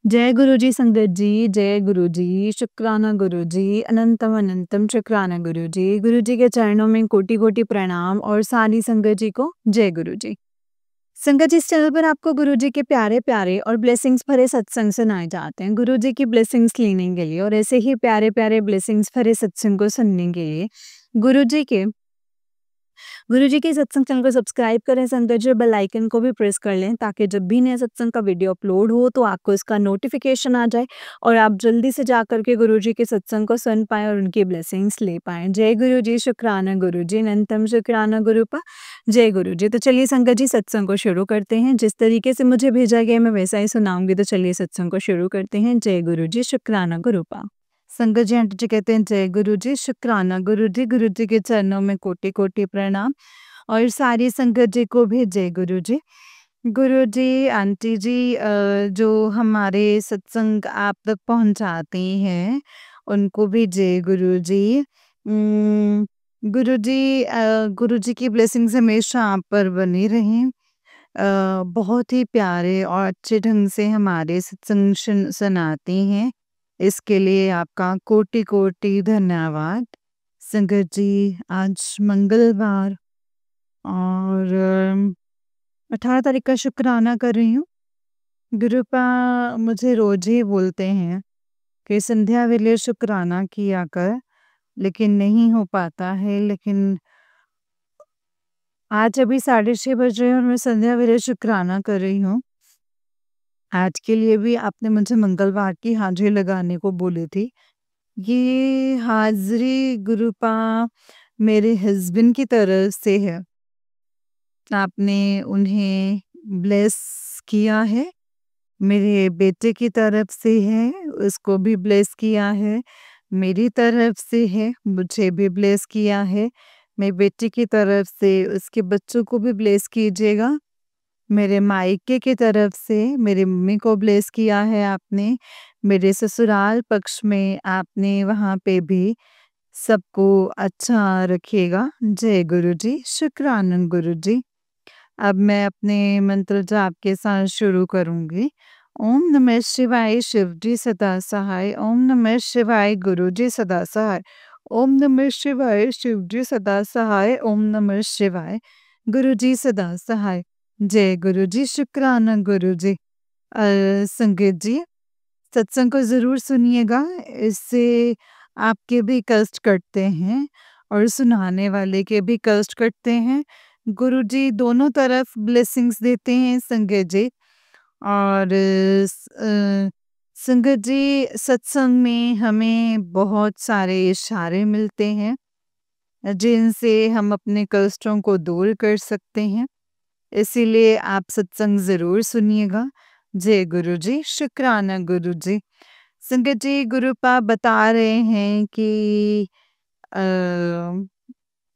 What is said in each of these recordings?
जय गुरु जी संगत जी, जय गुरु जी, शुक्राना गुरु जी, अनंतम अनंतम शुक्राना गुरु जी। गुरु जी के चरणों में कोटि-कोटि प्रणाम और सारी संगत जी को जय गुरु जी। संगत जी, इस चैनल पर आपको गुरु जी के प्यारे-प्यारे और ब्लेसिंग्स भरे सत्संग सुनाए जाते हैं। गुरु जी की ब्लेसिंग्स लेने के लिए और ऐसे ही प्यारे-प्यारे ब्लेसिंग्स भरे सत्संग को सुनने के लिए गुरु जी के गुरुजी के सत्संग चैनल को सब्सक्राइब करें संगत जी, बेल आइकन को भी प्रेस कर लें ताकि जब भी नया सत्संग का वीडियो अपलोड हो तो आपको इसका नोटिफिकेशन आ जाए और आप जल्दी से जाकर के गुरुजी के सत्संग को सुन पाएं और उनकी ब्लेसिंग्स ले पाएं। जय गुरु जी, शुक्राना गुरु जी, अनंतम शुक्राना गुरुपा। जय गुरु जी। तो चलिए संगत जी, सत्संग को शुरू करते हैं। जिस तरीके से मुझे भेजा गया मैं वैसा ही सुनाऊंगी, तो चलिए सत्संग को शुरू करते हैं। जय गुरु जी, शुक्राना गुरुपा। संगत जी, आंटी जी कहते हैं जय गुरु जी, शुक्राना गुरु जी के चरणों में कोटि कोटि प्रणाम और सारी संगत जी को भी जय गुरु जी। गुरु जी, आंटी जी, जो हमारे सत्संग आप तक पहुंचाती हैं उनको भी जय गुरु जी। गुरु जी, गुरु जी की ब्लेसिंग्स हमेशा आप पर बनी रहें। बहुत ही प्यारे और अच्छे ढंग से हमारे सत्संग सुनाती हैं, इसके लिए आपका कोटि कोटि धन्यवाद। संगत जी, आज मंगलवार और 18 तारीख का शुक्राना कर रही हूँ। गुरुपा मुझे रोज ही बोलते हैं कि संध्या वेले शुक्राना किया कर, लेकिन नहीं हो पाता है। लेकिन आज अभी 6:30 बज रहे हैं और मैं संध्या वेले शुक्राना कर रही हूँ। आज के लिए भी आपने मुझे मंगलवार की हाजिरी लगाने को बोली थी। ये हाजिरी गुरुपा मेरे हस्बैंड की तरफ से है। आपने उन्हें ब्लेस किया है। मेरे बेटे की तरफ से है, उसको भी ब्लेस किया है। मेरी तरफ से है, मुझे भी ब्लेस किया है। मेरी बेटी की तरफ से उसके बच्चों को भी ब्लेस कीजिएगा। मेरे मायके की तरफ से मेरी मम्मी को ब्लेस किया है आपने। मेरे ससुराल पक्ष में आपने वहाँ पे भी सबको अच्छा रखिएगा। जय गुरु जी, शुक्रानंद गुरु जी। अब मैं अपने मंत्र जाप के साथ शुरू करूँगी। ओम नमः शिवाय शिव जी सदा सहाय, ओम नमः शिवाय गुरु जी सदा सहाय, ओम नमः शिवाय शिव जी सदा सहाय, ओम नमः शिवाय गुरु जी सदा सहाय। जय गुरु जी, शुक्राना गुरु जी। संगत जी, सत्संग को ज़रूर सुनिएगा, इससे आपके भी कष्ट कटते हैं और सुनाने वाले के भी कष्ट कटते हैं। गुरुजी दोनों तरफ ब्लेसिंग्स देते हैं संगत जी। और संगत जी, सत्संग में हमें बहुत सारे इशारे मिलते हैं जिनसे हम अपने कष्टों को दूर कर सकते हैं, इसीलिए आप सत्संग ज़रूर सुनिएगा। जय गुरु जी, शुक्राना गुरु जी। संगत जी, गुरुपा बता रहे हैं कि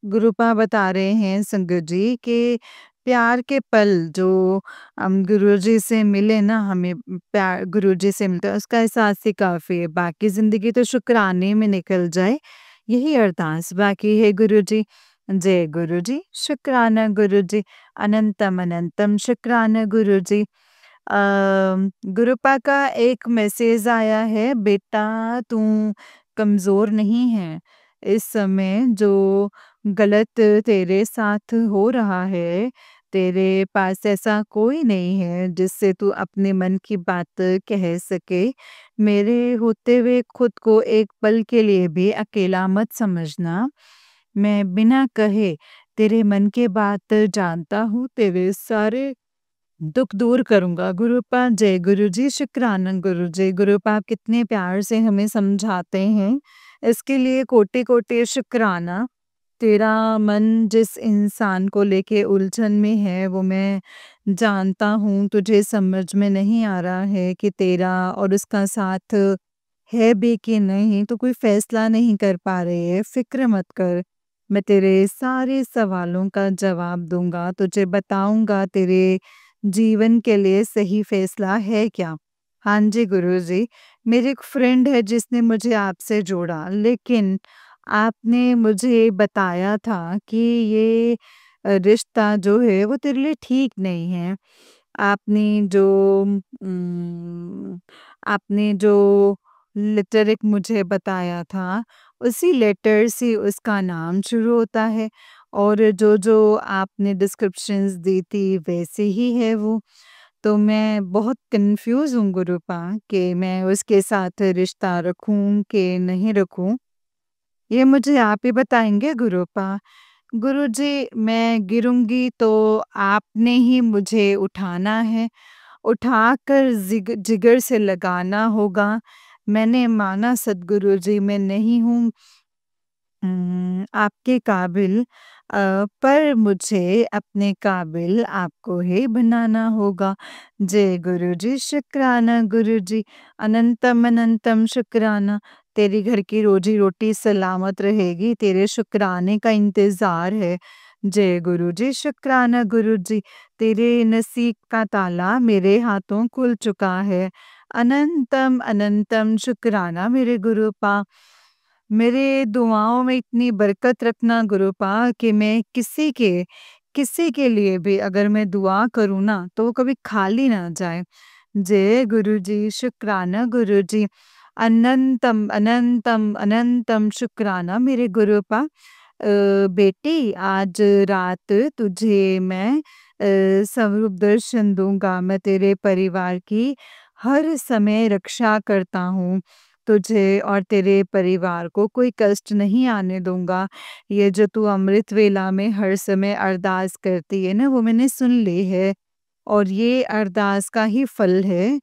गुरुपा बता रहे हैं संगत जी कि प्यार के पल जो हम गुरुजी से मिले ना, हमें प्यार गुरुजी से मिलता है उसका एहसास ही काफ़ी है। बाकी ज़िंदगी तो शुक्राने में निकल जाए, यही अरदास बाकी है गुरुजी। जय गुरु जी, शुक्राना गुरु जी, अनंतम अनंतम शुक्राना गुरु जी। गुरुपा का एक मैसेज आया है, बेटा तू कमज़ोर नहीं है। इस समय जो गलत तेरे साथ हो रहा है, तेरे पास ऐसा कोई नहीं है जिससे तू अपने मन की बात कह सके। मेरे होते हुए खुद को एक पल के लिए भी अकेला मत समझना। मैं बिना कहे तेरे मन की बात जानता हूँ, तेरे सारे दुख दूर करूँगा। गुरुपा जय गुरु जी, शुक्राना गुरु जी। गुरुपा आप कितने प्यार से हमें समझाते हैं, इसके लिए कोटि-कोटि शुक्राना। तेरा मन जिस इंसान को लेके उलझन में है वो मैं जानता हूँ, तुझे समझ में नहीं आ रहा है कि तेरा और उसका साथ है भी कि नहीं, तो कोई फैसला नहीं कर पा रही है। फ़िक्र मत कर, मैं तेरे सारे सवालों का जवाब दूँगा, तुझे बताऊँगा तेरे जीवन के लिए सही फैसला है क्या। हाँ जी गुरुजी, मेरी एक फ्रेंड है जिसने मुझे आपसे जोड़ा, लेकिन आपने मुझे बताया था कि ये रिश्ता जो है वो तेरे लिए ठीक नहीं है। आपने जो उम, आपने जो लेटर एक मुझे बताया था, उसी लेटर से उसका नाम शुरू होता है और जो आपने डिस्क्रिप्शंस दी थी वैसे ही है वो। तो मैं बहुत कन्फ्यूज़ हूँ गुरूपा कि मैं उसके साथ रिश्ता रखूँ कि नहीं रखूँ। ये मुझे आप ही बताएँगे गुरूपा। गुरुजी, मैं गिरूँगी तो आपने ही मुझे उठाना है, उठाकर जिगर से लगाना होगा। मैंने माना सद्गुरु जी मैं नहीं हूँ आपके काबिल, पर मुझे अपने काबिल आपको ही बनाना होगा। जय गुरुजी, शुक्राना गुरुजी, अनंतम अनंतम शुक्राना। तेरी घर की रोजी-रोटी सलामत रहेगी, तेरे शुक्राने का इंतज़ार है। जय गुरुजी, शुक्राना गुरुजी, तेरे नसीब का ताला मेरे हाथों खुल चुका है। अनंतम अनंतम शुक्राना मेरे गुरुपा। मेरे दुआओं में इतनी बरकत रखना गुरुपा कि मैं किसी के लिए भी अगर मैं दुआ करूँ ना तो वो कभी खाली ना जाए। जय गुरुजी, शुक्राना गुरुजी, अनंतम अनंतम अनंतम शुक्राना मेरे गुरुपा। बेटी, आज रात तुझे मैं स्वरूप दर्शन दूँगा। मैं तेरे परिवार की हर समय रक्षा करता हूँ। तुझे और तेरे परिवार को कोई कष्ट नहीं आने दूँगा। ये जो तू अमृत वेला में हर समय अरदास करती है ना, वो मैंने सुन ली है और ये अरदास का ही फल है।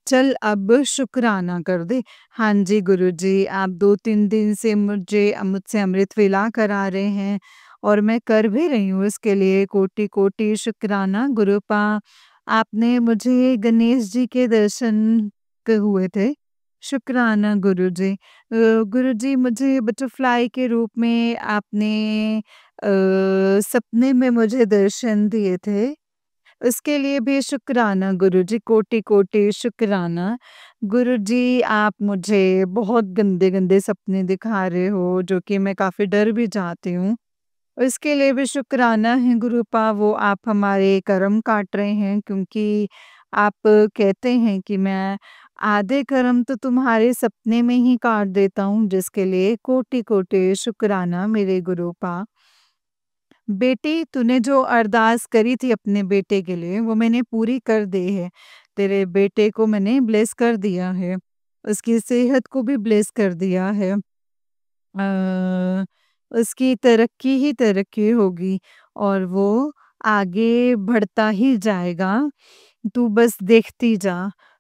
चल अब शुक्राना कर दे। हाँ जी गुरुजी, आप 2-3 दिन से मुझसे अमृत वेला करा रहे हैं और मैं कर भी रही हूँ इसके लिए कोटि-कोटि शुक्राना गुरुपा। आपने मुझे गणेश जी के दर्शन हुए थे। शुक्राना गुरुजी। गुरुजी, मुझे बटरफ्लाई के रूप में आपने सपने में मुझे दर्शन दिए थे। उसके लिए भी शुक्राना गुरुजी, कोटि-कोटि शुक्राना। गुरुजी, आप मुझे बहुत गंदे-गंदे सपने दिखा रहे हो जो कि मैं काफ़ी डर भी जाती हूँ। उसके लिए भी शुक्राना है गुरुपा, वो आप हमारे कर्म काट रहे हैं क्योंकि आप कहते हैं कि मैं आधे कर्म तो तुम्हारे सपने में ही काट देता हूँ, जिसके लिए कोटि-कोटि शुक्राना मेरे गुरुपा। बेटी, तूने जो अरदास करी थी अपने बेटे के लिए वो मैंने पूरी कर दी है। तेरे बेटे को मैंने ब्लेस कर दिया है, उसकी सेहत को भी ब्लेस कर दिया है। उसकी तरक्की ही तरक्की होगी और वो आगे बढ़ता ही जाएगा। तू बस देखती जा।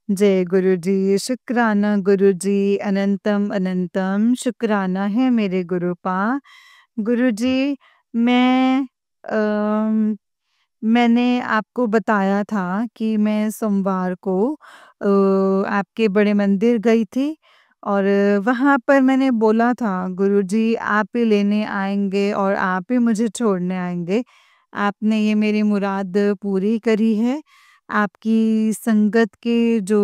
जय गुरुजी, शुक्राना गुरुजी, अनंतम अनंतम शुक्राना है मेरे गुरुपा। गुरुजी, मैं मैंने आपको बताया था कि मैं सोमवार को आपके बड़े मंदिर गई थी और वहाँ पर मैंने बोला था गुरुजी आप ही लेने आएँगे और आप ही मुझे छोड़ने आएँगे। आपने ये मेरी मुराद पूरी करी है। आपकी संगत के जो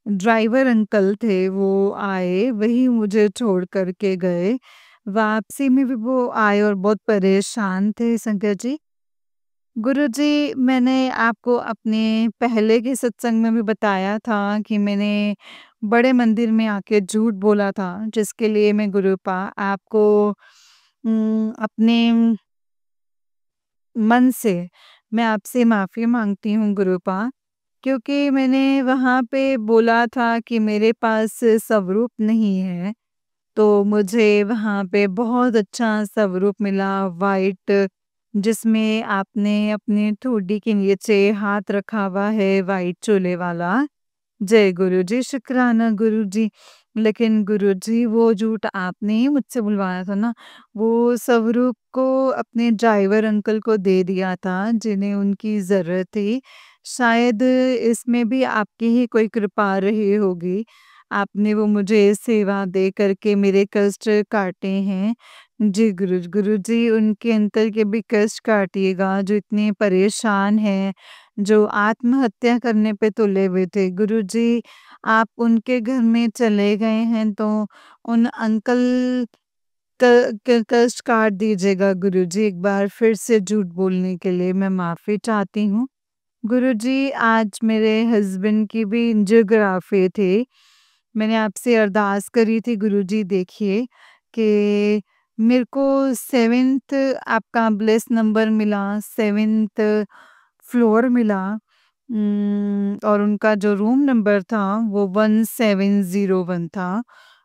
ड्राइवर अंकल थे वो आए, वही मुझे छोड़ कर के गए। वापसी में भी वो आए और बहुत परेशान थे संगत जी। गुरुजी, मैंने आपको अपने पहले के सत्संग में भी बताया था कि मैंने बड़े मंदिर में आके झूठ बोला था, जिसके लिए मैं गुरुपा आपको अपने मन से मैं आपसे माफ़ी माँगती हूँ गुरुपा, क्योंकि मैंने वहाँ पे बोला था कि मेरे पास स्वरूप नहीं है। तो मुझे वहाँ पे बहुत अच्छा स्वरूप मिला व्हाइट, जिसमें आपने अपनी ठोडी के नीचे हाथ रखा हुआ है व्हाइट चोले वाला। जय गुरुजी, शुक्राना गुरुजी। लेकिन गुरुजी, वो झूठ आपने ही मुझसे बुलवाया था ना, वो स्वरूप को अपने ड्राइवर अंकल को दे दिया था जिन्हें उनकी ज़रूरत थी। शायद इसमें भी आपकी ही कोई कृपा रही होगी। आपने वो मुझे सेवा दे कर के मेरे कष्ट काटे हैं। जी गुरुजी, उनके अंकल के भी कष्ट काटिएगा जो इतने परेशान हैं, जो आत्महत्या करने पे तुले हुए थे। गुरुजी, आप उनके घर में चले गए हैं तो उन अंकल क क कष्ट काट दीजिएगा गुरुजी। एक बार फिर से झूठ बोलने के लिए मैं माफ़ी चाहती हूँ। गुरुजी, आज मेरे हस्बैंड की भी एंजियोग्राफी थी। मैंने आपसे अरदास करी थी गुरुजी, देखिए कि मेरे को 7th आपका ब्लेस नंबर मिला, 7th फ्लोर मिला। और उनका जो रूम नंबर था वो 1701 था।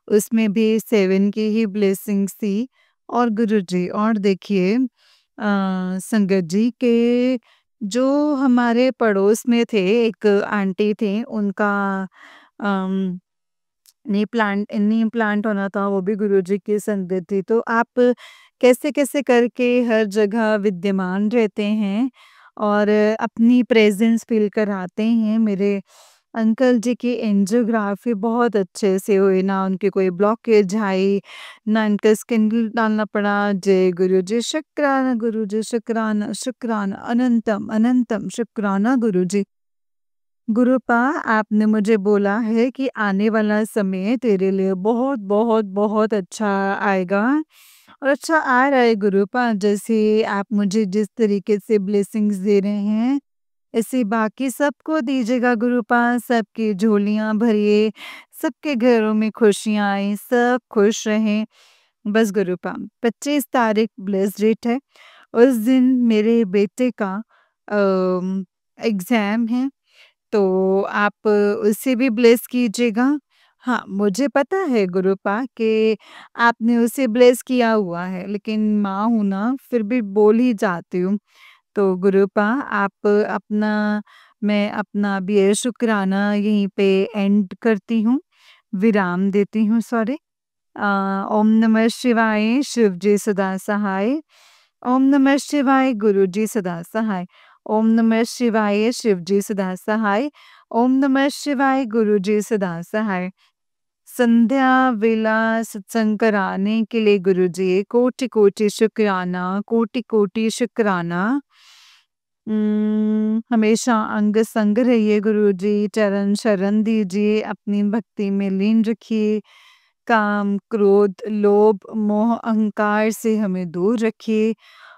उसमें भी 7 की ही ब्लेसिंग्स थी। और गुरुजी, और देखिए संगत जी के जो हमारे पड़ोस में थे, एक आंटी थे, उनका अम, नी प्लांट होना था, वो भी गुरुजी की संगत थी। तो आप कैसे-कैसे करके हर जगह विद्यमान रहते हैं और अपनी प्रेज़ेंस फ़ील कराते हैं। मेरे अंकल जी की एंजियोग्राफी बहुत अच्छे से हुई, ना उनकी कोई ब्लॉकेज आई, ना इनका स्किन डालना पड़ा। जय गुरुजी, शुक्राना गुरुजी, शुक्राना, शुक्राना, अनंतम, अनंतम शुक्राना गुरुजी। गुरुपा, आपने मुझे बोला है कि आने वाला समय तेरे लिए बहुत बहुत बहुत अच्छा आएगा और अच्छा आ रहा है गुरुपा। जैसे आप मुझे जिस तरीके से ब्लेसिंग्स दे रहे हैं, ऐसे बाकी सबको दीजिएगा गुरुपा। सबकी झोलियां भरिए, सबके घरों में खुशियां आए, सब खुश रहें। बस गुरुपा, 25 तारीख ब्लेस डेट है। उस दिन मेरे बेटे का एग्ज़ाम है, तो आप उसे भी ब्लेस कीजिएगा। हाँ, मुझे पता है गुरुपा कि आपने उसे ब्लेस किया हुआ है, लेकिन माँ हूँ ना, फिर भी बोल ही जाती हूँ। तो गुरुपा, आप अपना मैं अपना भी ये शुक्राना यहीं पे एंड करती हूँ, विराम देती हूँ, सॉरी। ओम नमः शिवाय, शिव जी सदा सहाय। ओम नमः शिवाय, गुरु जी सदा सहाय। ओम नमः शिवाय, शिव जी सदा सहाय। ओम नमः शिवाय, गुरु जी सदा सहाय। संध्या वेला सत्संग कराने के लिए गुरु जी कोटि कोटि शुक्राना, कोटि कोटि शुक्राना। हमेशा अंग संग रहिए गुरु जी, चरण शरण दीजिए, अपनी भक्ति में लीन रखिए। काम, क्रोध, लोभ, मोह, अहंकार से हमें दूर रखिए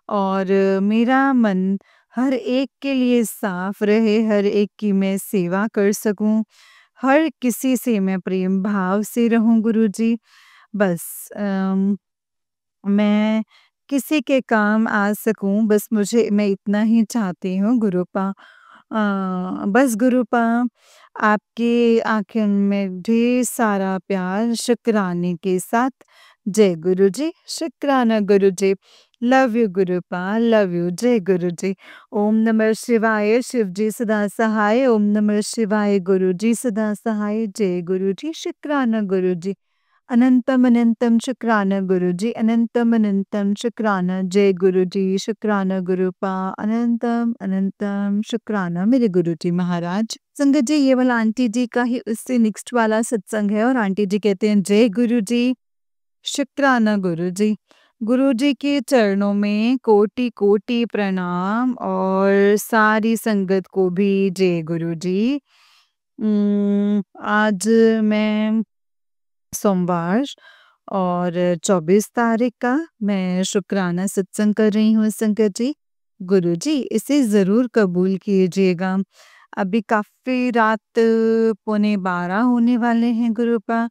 और मेरा मन हर एक के लिए साफ रहे, हर एक की मैं सेवा कर सकूं, हर किसी से मैं प्रेम भाव से रहूं गुरुजी। बस मैं किसी के काम आ सकूं, बस मुझे मैं इतना ही चाहती हूँ गुरुपा। बस गुरुपा, आपकी आँखें में ढेर सारा प्यार शुक्राने के साथ। जय गुरुजी, शुक्राना Guruji. Love you Gurupa, love you. जय गुरुजी। ओम नमः शिवाय, शिव जी सदा सहाय। ओम नमः शिवाय, गुरु जी सदा सहाय। जय गुरुजी, शुक्राना गुरुजी। अनंतम अनंतम शुक्राना गुरुजी, अनंतम अनंतम शुक्राना। जय गुरुजी, शुक्राना गुरुपा, अनंतम अनंतम शुक्राना मेरे गुरुजी महाराज। संगत जी, ये वाला आंटी जी का ही उससे नेक्स्ट वाला सत्संग है और आंटी जी कहते हैं जय गुरुजी, शुक्राना गुरुजी। गुरुजी के चरणों में कोटि कोटि प्रणाम और सारी संगत को भी जय गुरुजी। आज मैं सोमवार और 24 तारीख का मैं शुक्राना सत्संग कर रही हूँ संगत जी। गुरुजी, इसे ज़रूर कबूल कीजिएगा। अभी काफ़ी रात पौने 12 होने वाले हैं गुरुपा।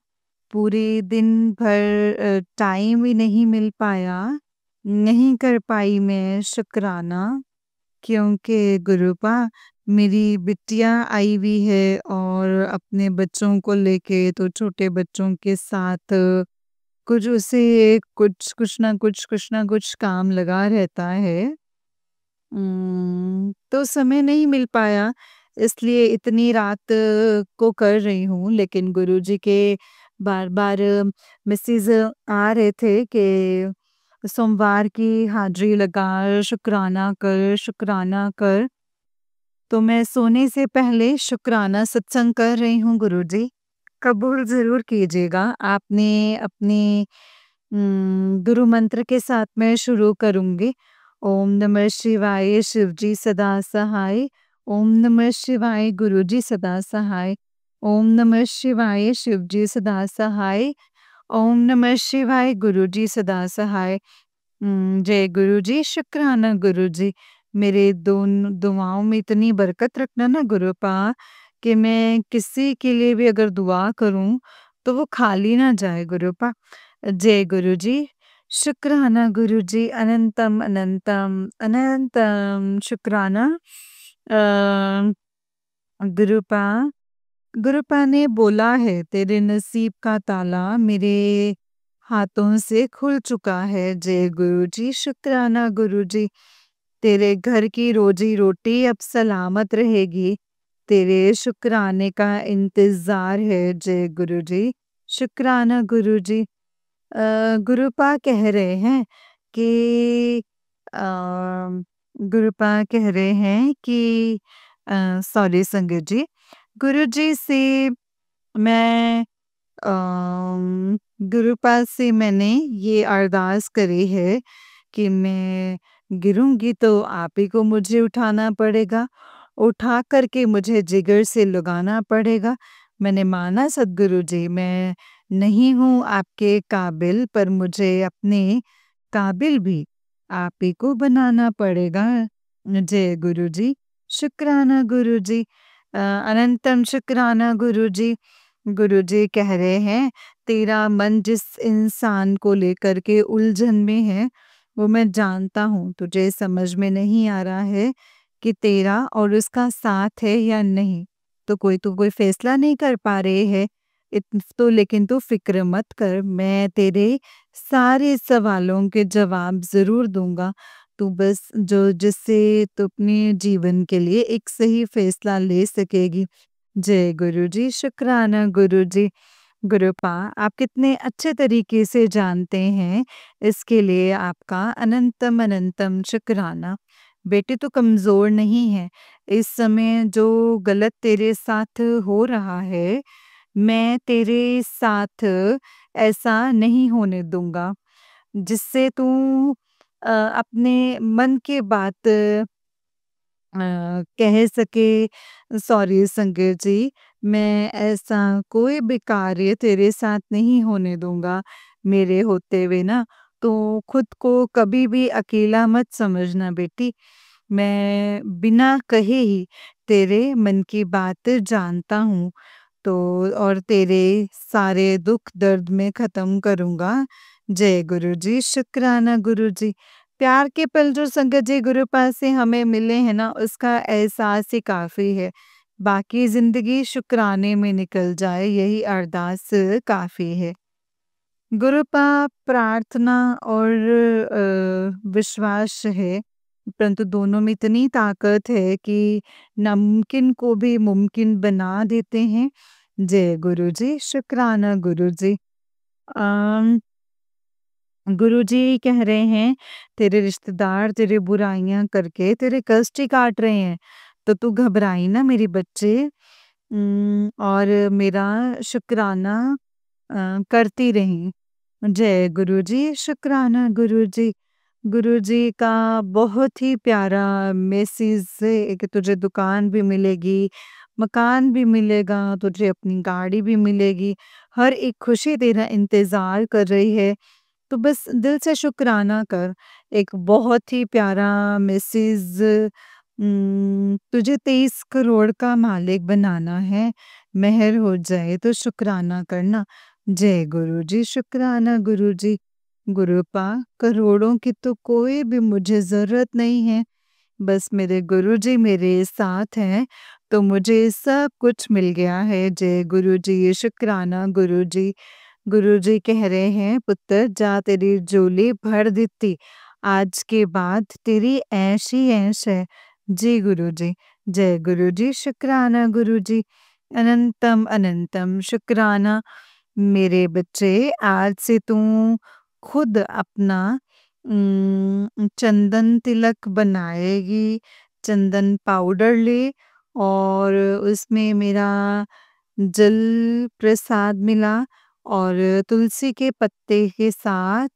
पूरे दिन भर टाइम ही नहीं मिल पाया, नहीं कर पाई मैं शुक्राना, क्योंकि गुरुपा मेरी बिटिया आई हुई है और अपने बच्चों को लेके, तो छोटे बच्चों के साथ कुछ उसे कुछ ना कुछ काम लगा रहता है। तो समय नहीं मिल पाया, इसलिए इतनी रात को कर रही हूँ, लेकिन गुरुजी के बार-बार मैसेज आ रहे थे कि सोमवार की हाज़िरी लगा, शुक्राना कर, शुक्राना कर। तो मैं सोने से पहले शुक्राना सत्संग कर रही हूँ गुरुजी। कबूल ज़रूर कीजिएगा। आपने अपने गुरु मंत्र के साथ मैं शुरू करूँगी। ओम नमः शिवाय, शिव जी सदा सहाय। ओम नमः शिवाय, गुरु जी सदा सहाय। ओम नमः शिवाय, शिव जी सदा सहाय। ओम नमः शिवाय, गुरु जी सदा सहाय। जय गुरु जी, शुक्राना गुरु जी। मेरे दुआओं में इतनी बरकत रखना ना गुरुपा, कि मैं किसी के लिए भी अगर दुआ करूँ तो वो खाली ना जाए गुरुपा। जय गुरु जी। शुक्राना गुरु जी, अनंतम अनंतम अनंतम शुक्राना। गुरुपा, गुरुपा ने बोला है तेरे नसीब का ताला मेरे हाथों से खुल चुका है। जय गुरु जी। शुक्राना गुरु जी। तेरे घर की रोजी रोटी अब सलामत रहेगी। तेरे शुक्राने का इंतजार है। जय गुरु जी। शुक्राना गुरु जी। गुरुपा कह रहे हैं कि गुरुपा कह रहे हैं कि सॉरी संगत जी, गुरु जी से मैं गुरुपा से मैंने ये अरदास करी है कि मैं गिरूँगी तो आप ही को मुझे उठाना पड़ेगा, उठा कर के मुझे जिगर से लगाना पड़ेगा। मैंने माना सद्गुरु जी मैं नहीं हूँ आपके काबिल, पर मुझे अपने काबिल भी आप ही को बनाना पड़ेगा। जय गुरु जी। शुक्राना गुरु जी। अनंतम शुक्राना गुरु जी। गुरु जी कह रहे हैं तेरा मन जिस इंसान को लेकर के उलझन में है वो मैं जानता हूँ। तुझे समझ में नहीं आ रहा है कि तेरा और उसका साथ है या नहीं, तो कोई फैसला नहीं कर पा रहे है। तो लेकिन तू फिक्र मत कर, मैं तेरे सारे सवालों के जवाब ज़रूर दूँगा। तू बस जो जिससे तू अपने जीवन के लिए एक सही फैसला ले सकेगी। जय गुरु जी। शुक्राना गुरु जी। गुरुपा, आप कितने अच्छे तरीके से जानते हैं, इसके लिए आपका अनंतम अनंतम शुक्राना। बेटे तू कमज़ोर नहीं है। इस समय जो गलत तेरे साथ हो रहा है, मैं तेरे साथ ऐसा नहीं होने दूँगा। जिससे तू अपने मन की बात कह सके। सॉरी संगत जी, मैं ऐसा कोई भी कार्य तेरे साथ नहीं होने दूँगा। मेरे होते हुए ना तो खुद को कभी भी अकेला मत समझना बेटी। मैं बिना कहे ही तेरे मन की बात जानता हूँ। तो और तेरे सारे दुख दर्द मैं ख़त्म करूँगा। जय गुरु जी। शुक्राना गुरु जी। प्यार के पल जो संगत जी गुरु पास से हमें मिले हैं ना, उसका एहसास ही काफ़ी है। बाकी ज़िंदगी शुक्राने में निकल जाए, यही अरदास काफ़ी है। गुरु पा प्रार्थना और विश्वास है, परंतु दोनों में इतनी ताकत है कि नामुमकिन को भी मुमकिन बना देते हैं। जय गुरु जी। शुक्राना गुरु जी। अम गुरुजी कह रहे हैं तेरे रिश्तेदार तेरी बुराइयां करके तेरे कष्ट ही काट रहे हैं, तो तू घबराई ना मेरी बच्चे। और मेरा शुक्राना करती रही। जय गुरुजी। शुक्राना गुरुजी। गुरुजी का बहुत ही प्यारा मैसेज है कि तुझे दुकान भी मिलेगी, मकान भी मिलेगा, तुझे अपनी गाड़ी भी मिलेगी, हर एक खुशी तेरा इंतज़ार कर रही है। तो बस दिल से शुक्राना कर। एक बहुत ही प्यारा मैसेज। तुझे 23 करोड़ का मालिक बनाना है, मेहर हो जाए तो शुक्राना करना। जय गुरु जी। शुक्राना गुरु जी। गुरुपा, करोड़ों की तो कोई भी मुझे ज़रूरत नहीं है, बस मेरे गुरुजी मेरे साथ हैं, तो मुझे सब कुछ मिल गया है। जय गुरुजी। शुक्राना गुरुजी। गुरुजी कह रहे हैं पुत्र जा तेरी झोली भर देती, आज के बाद तेरी ऐश ही ऐश है। जी गुरुजी। जय गुरुजी। शुक्राना गुरुजी। अनंतम अनंतम शुक्राना। मेरे बच्चे, आज से तू खुद अपना चंदन तिलक बनाएगी। चंदन पाउडर ले और उसमें मेरा जल प्रसाद मिला और तुलसी के पत्ते के साथ,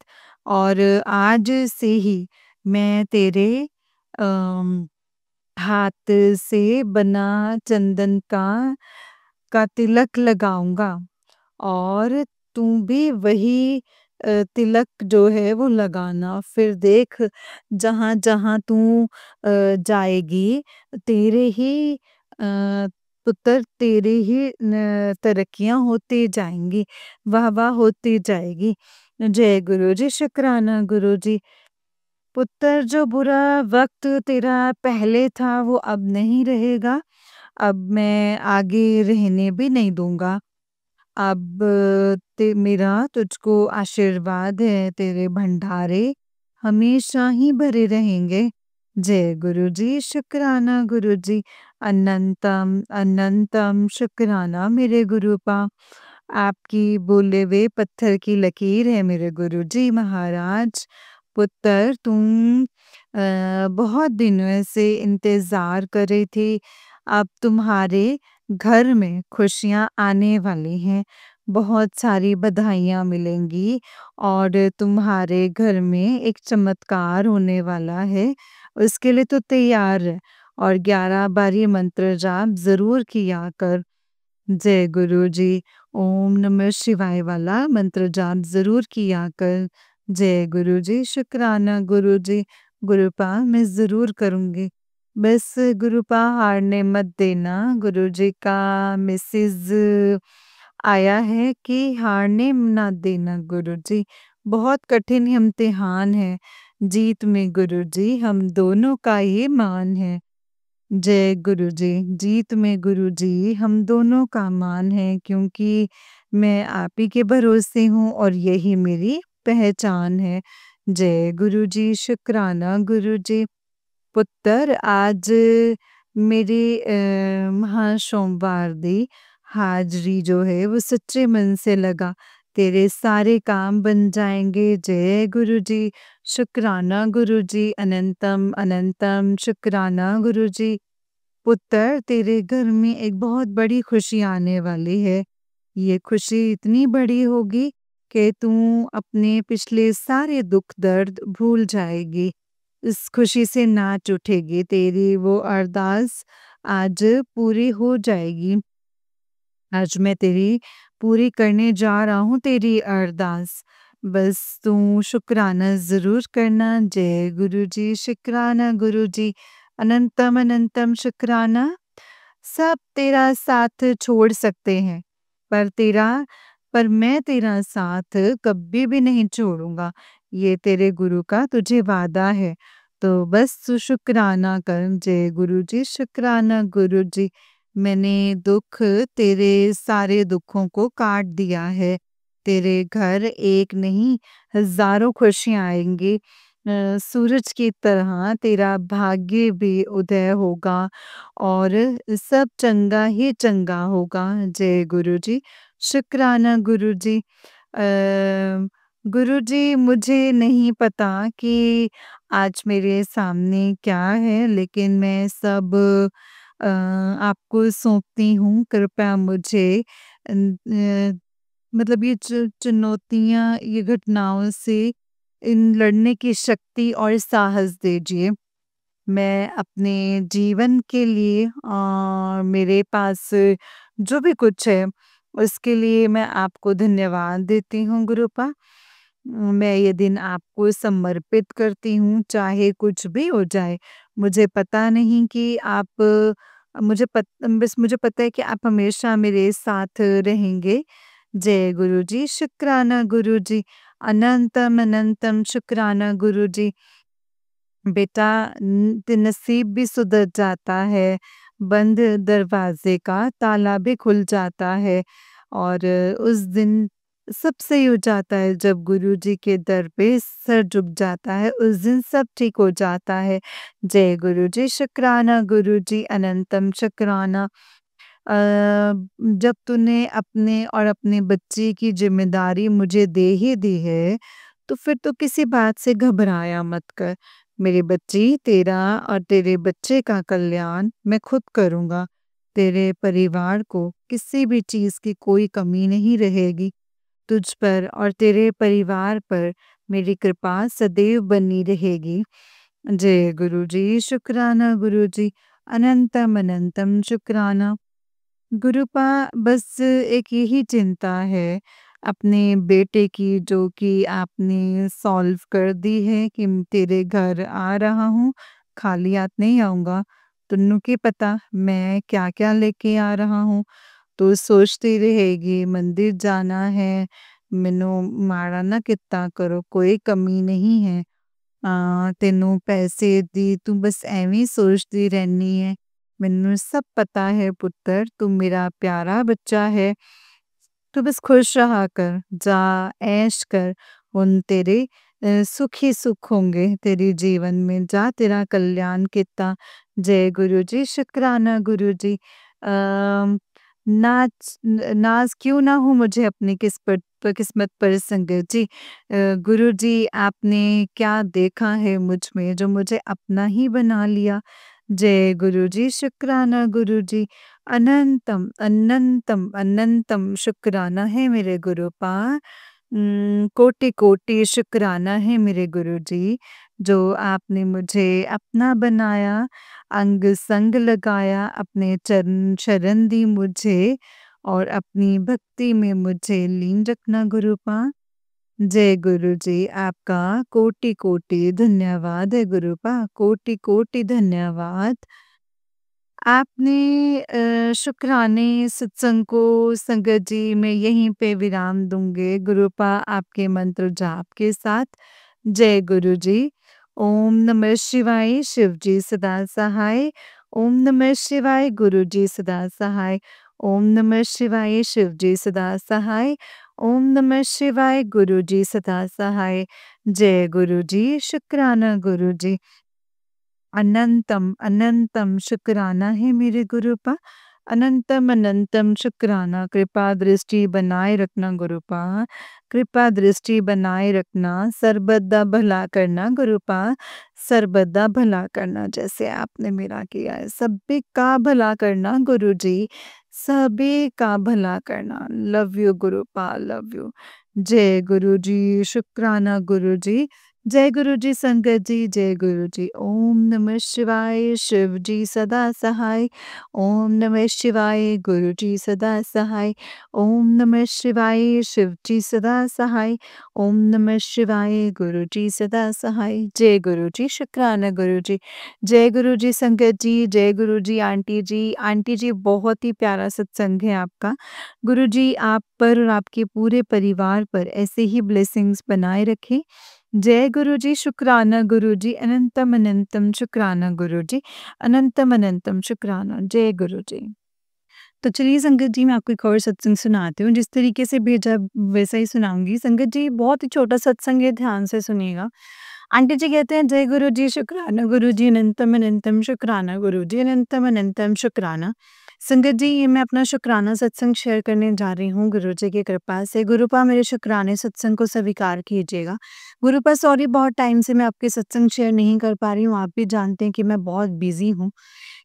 और आज से ही मैं तेरे अम, हाथ से बना चंदन का तिलक लगाऊंगा और तू भी वही तिलक जो है वो लगाना। फिर देख जहाँ-जहाँ तू जाएगी तेरे ही पुत्र तेरे ही न तरक्कियाँ होती जाएँगी, वाह-वाह होती जाएगी। जय गुरु जी, शुक्राना गुरु जी। पुत्र जो बुरा वक़्त तेरा पहले था वो अब नहीं रहेगा, अब मैं आगे रहने भी नहीं दूँगा। अब ते मेरा तुझको आशीर्वाद है, तेरे भंडारे हमेशा ही भरे रहेंगे। जय गुरु जी, शुक्राना गुरु जी। अनंतम अनंतम शुक्राना मेरे गुरुपा। आपकी बोले हुए पत्थर की लकीर है मेरे गुरु जी महाराज। पुत्र तुम बहुत दिनों से इंतज़ार कर रही थी, अब तुम्हारे घर में खुशियाँ आने वाली हैं। बहुत सारी बधाइयाँ मिलेंगी और तुम्हारे घर में एक चमत्कार होने वाला है, उसके लिए तो तैयार रह और 11 बार ये मंत्र जाप ज़रूर किया कर। जय गुरु जी। ओम नमः शिवाय वाला मंत्र जाप ज़रूर किया कर। जय गुरु जी, शुक्राना गुरु जी। गुरुपा मैं ज़रूर करूँगी। बस गुरुपा हारने मत देना। गुरु जी का मैसेज आया है कि हारने ना देना गुरु जी। बहुत कठिन इम्तिहान है। जीत में गुरु जी हम दोनों का ही मान है। जय गुरु जी। जीत में गुरु जी हम दोनों का मान है, क्योंकि मैं आप ही के भरोसे हूँ और यही मेरी पहचान है। जय गुरु जी, शुक्राना गुरु जी। पुत्र आज मेरे महासोमवार दी हाज़री जो है वो सच्चे मन से लगा। तेरे सारे काम बन जाएँगे। जय गुरु जी, शुक्राना गुरु जी। अनंतम अनंतम शुक्राना गुरु जी। पुत्र तेरे घर में एक बहुत बड़ी खुशी आने वाली है। ये खुशी इतनी बड़ी होगी कि तू अपने पिछले सारे दुख दर्द भूल जाएगी। इस खुशी से नाच उठेगी। तेरी वो अरदास आज पूरी हो जाएगी। आज मैं तेरी पूरी करने जा रहा हूँ तेरी अरदास। बस तू शुक्राना ज़रूर करना। जय गुरु जी, शुक्राना गुरु जी। अनंतम अनंतम शुक्राना। सब तेरा साथ छोड़ सकते हैं, पर मैं तेरा साथ कभी भी नहीं छोड़ूँगा। ये तेरे गुरु का तुझे वादा है। तो बस तू शुक्राना कर। जय गुरु जी, शुक्राना गुरु जी। मैंने दुःख तेरे सारे दुःखों को काट दिया है। तेरे घर एक नहीं हज़ारों खुशियाँ आएँगी। सूरज की तरह तेरा भाग्य भी उदय होगा और सब चंगा ही चंगा होगा। जय गुरु जी, शुक्राना गुरु जी। गुरु जी मुझे नहीं पता कि आज मेरे सामने क्या है, लेकिन मैं सब आपको सौंपती हूँ। कृपया मुझे मतलब ये चुनौतियाँ, ये घटनाओं से इन लड़ने की शक्ति और साहस दीजिए। मैं अपने जीवन के लिए मेरे पास जो भी कुछ है, उसके लिए मैं आपको धन्यवाद देती हूँ गुरुपा। मैं ये दिन आपको समर्पित करती हूँ, चाहे कुछ भी हो जाए। मुझे पता नहीं कि आप बस मुझे पता है कि आप हमेशा मेरे साथ रहेंगे। जय गुरु जी, शुक्राना गुरु जी। अनंतम अनंतम शुक्राना गुरु जी। बेटा नसीब भी सुधर जाता है, बंद दरवाजे का ताला भी खुल जाता है और उस दिन सब सही हो जाता है। जब गुरुजी के दर पे सर झुक जाता है, उस दिन सब ठीक हो जाता है। जय गुरुजी, शुक्राना गुरुजी, अनंतम शुक्राना। जब तूने अपने और अपने बच्चे की ज़िम्मेदारी मुझे दे ही दी है, तो फिर तो किसी बात से घबराया मत कर। मेरी बच्ची, तेरा और तेरे बच्चे का कल्याण मैं खुद करूँगा। तेरे परिवार को किसी भी चीज़ की कोई कमी नहीं रहेगी। तुझ पर और तेरे परिवार पर मेरी कृपा सदैव बनी रहेगी। जय गुरु जी, शुक्राना गुरु जी। अनंतम अनंतम शुक्राना। गुरुपा बस एक यही चिंता है, अपने बेटे की जो कि आपने सॉल्व कर दी है कि तेरे घर आ रहा हूँ, खाली हाथ नहीं आऊँगा। तन्नू की पता मैं क्या-क्या लेके आ रहा हूँ। तू सोचती रहेगी मंदिर जाना है, ਮੈਨੂੰ ਮਾੜਾ ਨਾ ਕੀਤਾ ਕਰੋ, ਕੋਈ ਕਮੀ ਨਹੀਂ ਹੈ। ਤੈਨੂੰ ਪੈਸੇ ਦੀ ਤੂੰ ਬਸ ਐਵੇਂ ਹੀ ਸੋਚਦੀ ਰਹਿਨੀ ਹੈ। ਮੈਨੂੰ सब पता है पुत्र, तू मेरा प्यारा बच्चा है। तू बस खुश रहा कर, जा ऐश कर, उन तेरे सुख ही सुख होंगे तेरे जीवन में, जा तेरा कल्याण किता। जय गुरु जी, शुक्राना गुरु जी। नाज क्यों ना हो मुझे अपनी किस्मत पर संगत जी। गुरु जी आपने क्या देखा है मुझ में जो मुझे अपना ही बना लिया। जय गुरु जी, शुक्राना गुरु जी। अनंतम अनंतम अनंतम शुक्राना है मेरे गुरुपाद। कोटि कोटि शुक्राना है मेरे गुरु जी, जो आपने मुझे अपना बनाया, अंग संग लगाया, अपने चरण शरण दी मुझे और अपनी भक्ति में मुझे लीन रखना गुरुपाद। जय गुरु जी, आपका कोटि कोटि धन्यवाद है गुरुपाद, कोटि कोटि धन्यवाद। आपने शुक्राने सत्संग को संगत जी मैं यहीं पे विराम दूँगी गुरुपा आपके मंत्र जाप के साथ। जय गुरु जी। ओम नमः शिवाय, शिव जी सदा सहाय। ओम नमः शिवाय, गुरु जी सदा सहाय। ओम नमः शिवाय, शिव जी सदा सहाय। ओम नमः शिवाय, गुरु जी सदा सहाय। जय गुरु जी, शुक्राना गुरु जी। अनंतम अनंतम शुक्राना है मेरे गुरुपा। अनंतम अनंतम शुक्राना, कृपा दृष्टि बनाए रखना गुरुपा। कृपा दृष्टि बनाए रखना, सर्वदा भला करना गुरुपा। सर्वदा भला करना, जैसे आपने मेरा किया है सभी का भला करना गुरु जी। सभी का भला करना। Love you Gurupa, love you. जय गुरु जी, शुक्राना गुरु जी। जय गुरु जी संगत जी, जय गुरु जी। ओम नमः शिवाय, शिव जी सदा सहाय। ओम नमः शिवाय, गुरु जी सदा सहाय। ओम नमः शिवाय, शिव जी सदा सहाय। ओम नमः शिवाय, गुरु जी सदा सहाय। जय गुरु जी, शुक्राना गुरु जी। जय गुरु जी संगत जी, जय गुरु जी आंटी जी। आंटी जी बहुत ही प्यारा सत्संग है आपका। गुरु जी आप पर और आपके पूरे परिवार पर ऐसे ही ब्लेसिंग्स बनाए रखें। जय गुरु जी, शुक्राना गुरु जी। अनंतम अनंतम शुक्राना गुरु जी। अनंतम अनंतम शुक्राना। जय गुरु जी। तो चलिए संगत जी मैं आपको एक और सत्संग सुनाती हूँ, जिस तरीके से भेजा वैसा ही सुनाऊंगी। संगत जी बहुत ही छोटा सत्संग है, ध्यान से सुनिएगा। आंटी जी कहते हैं जय गुरु जी, शुक्राना गुरु जी। अनंतम अनंतम शुक्राना गुरु जी। अनंतम अनंतम शुक्राना। संगत जी ये मैं अपना शुक्राना सत्संग शेयर करने जा रही हूँ गुरु जी की कृपा से। गुरुपा मेरे शुक्राने सत्संग को स्वीकार कीजिएगा। गुरुपा सॉरी बहुत टाइम से मैं आपके सत्संग शेयर नहीं कर पा रही हूँ। आप भी जानते हैं कि मैं बहुत बिजी हूँ,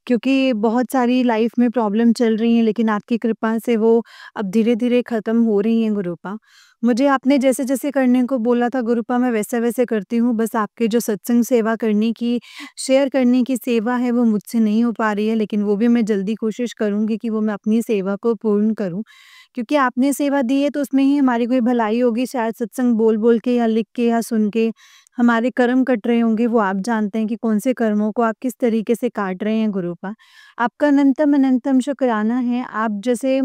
क्योंकि बहुत सारी लाइफ में प्रॉब्लम चल रही हैं, लेकिन आपकी कृपा से वो अब धीरे-धीरे ख़त्म हो रही हैं गुरुपा। मुझे आपने जैसे-जैसे करने को बोला था गुरुपा मैं वैसे-वैसे करती हूँ, बस आपके जो सत्संग सेवा करने की, शेयर करने की सेवा है वो मुझसे नहीं हो पा रही है, लेकिन वो भी मैं जल्दी कोशिश करूँगी कि वो मैं अपनी सेवा को पूर्ण करूँ। क्योंकि आपने सेवा दी है तो उसमें ही हमारी कोई भलाई होगी, शायद सत्संग बोल-बोल के या लिख के या सुन के हमारे कर्म कट रहे होंगे, वो आप जानते हैं कि कौन से कर्मों को आप किस तरीके से काट रहे हैं गुरुपा। आपका अनंतम अनंतम शुक्राना है। आप जैसे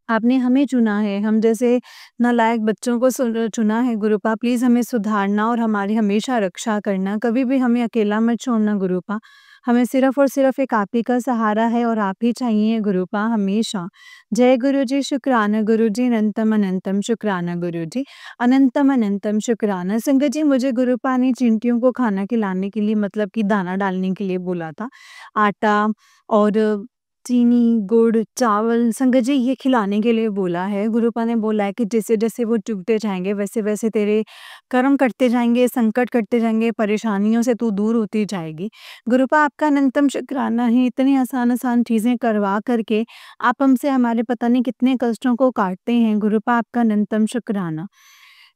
आपने हमें चुना है, हम जैसे नालायक बच्चों को चुना है गुरुपा, प्लीज़ हमें सुधारना और हमारी हमेशा रक्षा करना, कभी भी हमें अकेला मत छोड़ना गुरुपा। हमें सिर्फ़ और सिर्फ़ एक आप ही का सहारा है और आप ही चाहिए गुरुपा हमेशा। जय गुरु जी, शुक्राना गुरु जी। अनंतम अनंतम शुक्राना गुरु जी। अनंतम अनंतम शुक्राना। संगत जी मुझे गुरुपा ने चींटियों को खाना खिलाने के लिए, मतलब कि दाना डालने के लिए बोला था। आटा और चीनी, गुड़, चावल संगत जी ये खिलाने के लिए बोला है। गुरुपा ने बोला है कि जैसे-जैसे वो चुगते जाएँगे, वैसे-वैसे तेरे कर्म कटते जाएँगे, संकट कटते जाएँगे, परेशानियों से तू दूर होती जाएगी। गुरुपा आपका अनंतम शुक्राना है, इतनी आसान-आसान चीज़ें करवा कर के आप हमसे हमारे पता नहीं कितने कष्टों को काटते हैं। गुरुपा आपका अनंतम शुक्राना।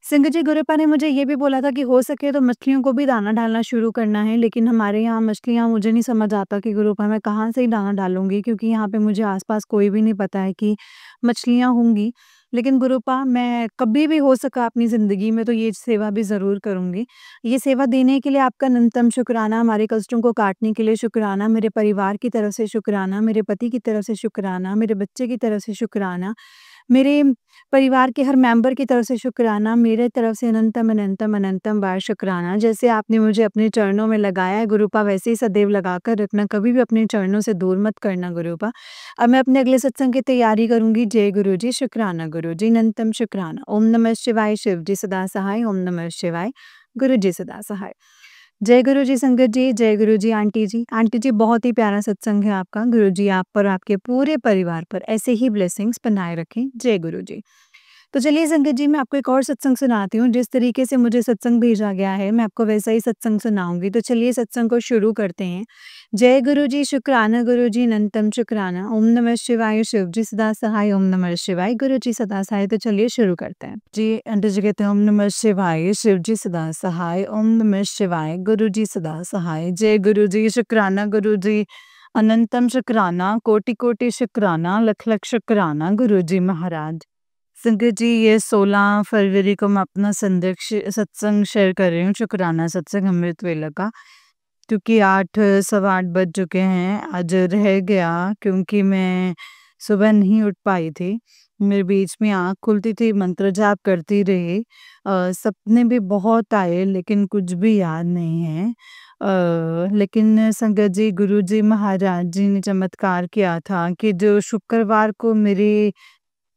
संगत जी गुरुपा ने मुझे ये भी बोला था कि हो सके तो मछलियों को भी दाना डालना शुरू करना है, लेकिन हमारे यहाँ मछलियाँ, मुझे नहीं समझ आता कि गुरुपा मैं कहाँ से ही दाना डालूँगी, क्योंकि यहाँ पे मुझे आस-पास कोई भी नहीं पता है कि मछलियाँ होंगी। लेकिन गुरुपा मैं कभी भी हो सका अपनी ज़िंदगी में तो ये सेवा भी ज़रूर करूँगी। ये सेवा देने के लिए आपका न्यूनतम शुक्राना, हमारे कष्टों को काटने के लिए शुक्राना, मेरे परिवार की तरफ से शुक्राना, मेरे पति की तरफ से शुक्राना, मेरे बच्चे की तरफ से शुक्राना, मेरे परिवार के हर मेंबर की तरफ से शुक्राना, मेरे तरफ से अनंतम, अनंतम, अनंतम बार शुक्राना। जैसे आपने मुझे अपने चरणों में लगाया है गुरुपा, वैसे ही सदैव लगाकर रखना, कभी भी अपने चरणों से दूर मत करना गुरुपा। अब मैं अपने अगले सत्संग की तैयारी करूँगी। जय गुरुजी, शुक्राना गुरुजी, अनंतम शुक्राना। ओम नमः शिवाय, शिव जी सदा सहाय, ओम नमः शिवाय, गुरु जी सदा सहाय। जय गुरु जी संगत जी, जय गुरु जी आंटी जी। आंटी जी बहुत ही प्यारा सत्संग है आपका। गुरु जी आप पर, आपके पूरे परिवार पर ऐसे ही ब्लेसिंग्स बनाए रखें। जय गुरु जी। तो चलिए संगत जी मैं आपको एक और सत्संग सुनाती हूँ। जिस तरीके से मुझे सत्संग भेजा गया है मैं आपको वैसा ही सत्संग सुनाऊँगी। तो चलिए सत्संग को शुरू करते हैं। जय गुरु जी, शुक्राना गुरु जी, अनंतम शुक्राना। ओम नमः शिवाय, शिव जी सदा सहाय, ओम नमः शिवाय, गुरु जी सदा सहाय। तो चलिए शुरू करते हैं। जी आंटी जी कहते हैं ओम नमः शिवाय, शिव जी सदा सहाय, ओम नमः शिवाय, गुरु जी सदा सहाय। जय गुरु जी, शुक्राना गुरु जी, अनंतम शुक्राना, कोटि कोटि शुक्राना, लख लख शुक्राना गुरु जी महाराज। संगत जी ये 16 फरवरी को मैं अपना सत्संग शेयर कर रही हूँ, शुक्राना सत्संग अमृत वेला का। क्योंकि 8 सवा 8 बज चुके हैं, आज रह गया क्योंकि मैं सुबह नहीं उठ पाई थी। मेरे बीच में आँख खुलती थी, मंत्र जाप करती रही। सपने भी बहुत आए लेकिन कुछ भी याद नहीं है। लेकिन संगत जी, गुरुजी महाराज जी ने चमत्कार किया था कि जो शुक्रवार को मेरे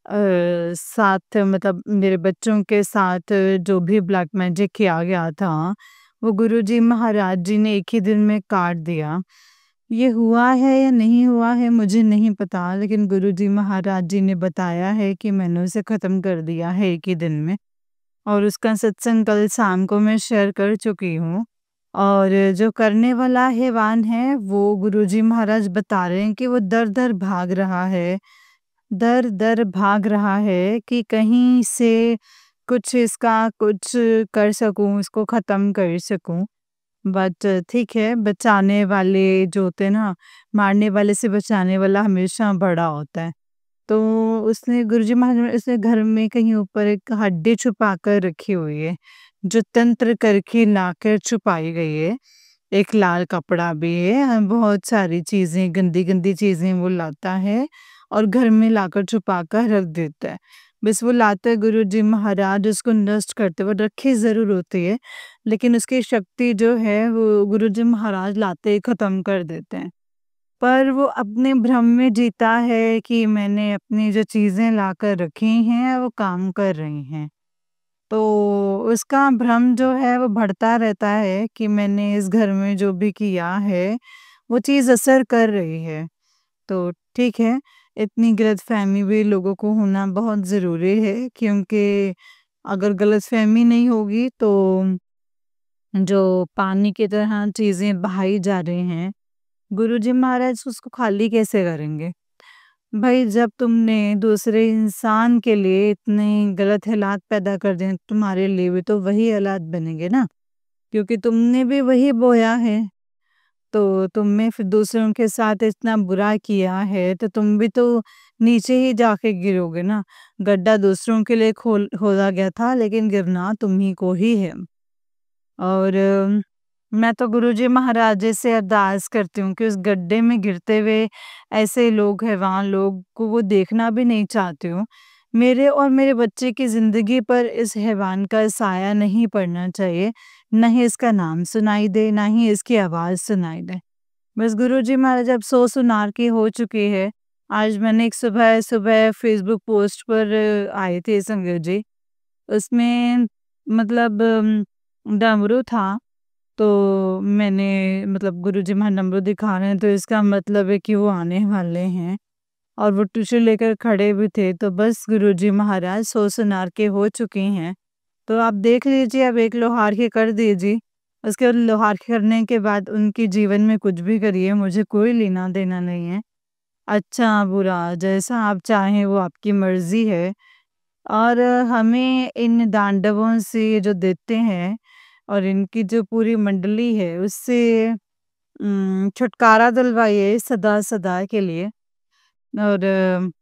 साथ मतलब मेरे बच्चों के साथ जो भी ब्लैक मैजिक किया गया था, वो गुरुजी महाराज जी ने एक ही दिन में काट दिया। ये हुआ है या नहीं हुआ है मुझे नहीं पता, लेकिन गुरुजी महाराज जी ने बताया है कि मैंने उसे ख़त्म कर दिया है एक ही दिन में। और उसका सत्संग कल शाम को मैं शेयर कर चुकी हूँ। और जो करने वाला हैवान है, वो गुरुजी महाराज बता रहे हैं कि वो दर-दर भाग रहा है। दर-दर भाग रहा है कि कहीं से कुछ इसका कुछ कर सकूँ, इसको ख़त्म कर सकूँ। बट ठीक है, बचाने वाले जो होते हैं ना, मारने वाले से बचाने वाला हमेशा बड़ा होता है। तो उसने गुरुजी महाराज ने उसने घर में कहीं ऊपर एक हड्डी छुपा कर रखी हुई है, जो तंत्र करके लाकर छुपाई गई है। एक लाल कपड़ा भी है, बहुत सारी चीज़ें, गंदी-गंदी चीज़ें वो लाता है और घर में लाकर छुपा कर रख देता है। बस वो लाता है, गुरुजी महाराज उसको नष्ट करते हैं, वो रखी ज़रूर होती है, लेकिन उसकी शक्ति जो है वो गुरुजी महाराज लाते ही ख़त्म कर देते हैं। पर वो अपने भ्रम में जीता है कि मैंने अपनी जो चीज़ें लाकर रखी हैं, वो काम कर रही हैं। तो उसका भ्रम जो है वो बढ़ता रहता है कि मैंने इस घर में जो भी किया है, वो चीज़ असर कर रही है। तो ठीक है, इतनी गलतफ़हमी भी लोगों को होना बहुत ज़रूरी है, क्योंकि अगर गलतफ़हमी नहीं होगी तो जो पानी की तरह चीज़ें बहाई जा रही हैं, गुरुजी महाराज उसको खाली कैसे करेंगे? भाई जब तुमने दूसरे इंसान के लिए इतने गलत हालात पैदा कर दिए, तुम्हारे लिए भी तो वही हालात बनेंगे ना, क्योंकि तुमने भी वही बोया है। तो तुमने फिर दूसरों के साथ इतना बुरा किया है, तो तुम भी तो नीचे ही जाके गिरोगे ना। गड्ढा दूसरों के लिए खोदा गया था, लेकिन गिरना तुम्ही को ही है। और मैं तो गुरुजी महाराज जी से अरदास करती हूँ कि उस गड्ढे में गिरते हुए ऐसे लोग हैवान लोग को वो देखना भी नहीं चाहती हूँ। मेरे और मेरे बच्चे की ज़िंदगी पर इस हैवान का साया नहीं पड़ना चाहिए, ना ही इसका नाम सुनाई दे, ना ही इसकी आवाज़ सुनाई दे। बस गुरुजी महाराज अब सो सुनार की हो चुकी है। आज मैंने एक सुबह-सुबह फ़ेसबुक पोस्ट पर आए थे संगत जी, उसमें मतलब डमरू था। तो मैंने मतलब गुरुजी महाराज नंबर दिखा रहे हैं, तो इसका मतलब है कि वो आने वाले हैं। और वो त्रिशूल लेकर खड़े भी थे, तो बस गुरुजी महाराज सो सुनार के हो चुके हैं। तो आप देख लीजिए, अब एक लोहार के कर दीजिए, उसके बाद लोहार के करने के बाद उनके जीवन में कुछ भी करिए, मुझे कोई लेना देना नहीं है। अच्छा बुरा जैसा आप चाहें वो आपकी मर्जी है। और हमें इन दानवों से जो देते हैं और इनकी जो पूरी मंडली है उससे छुटकारा दिलवाइए सदा सदा के लिए। और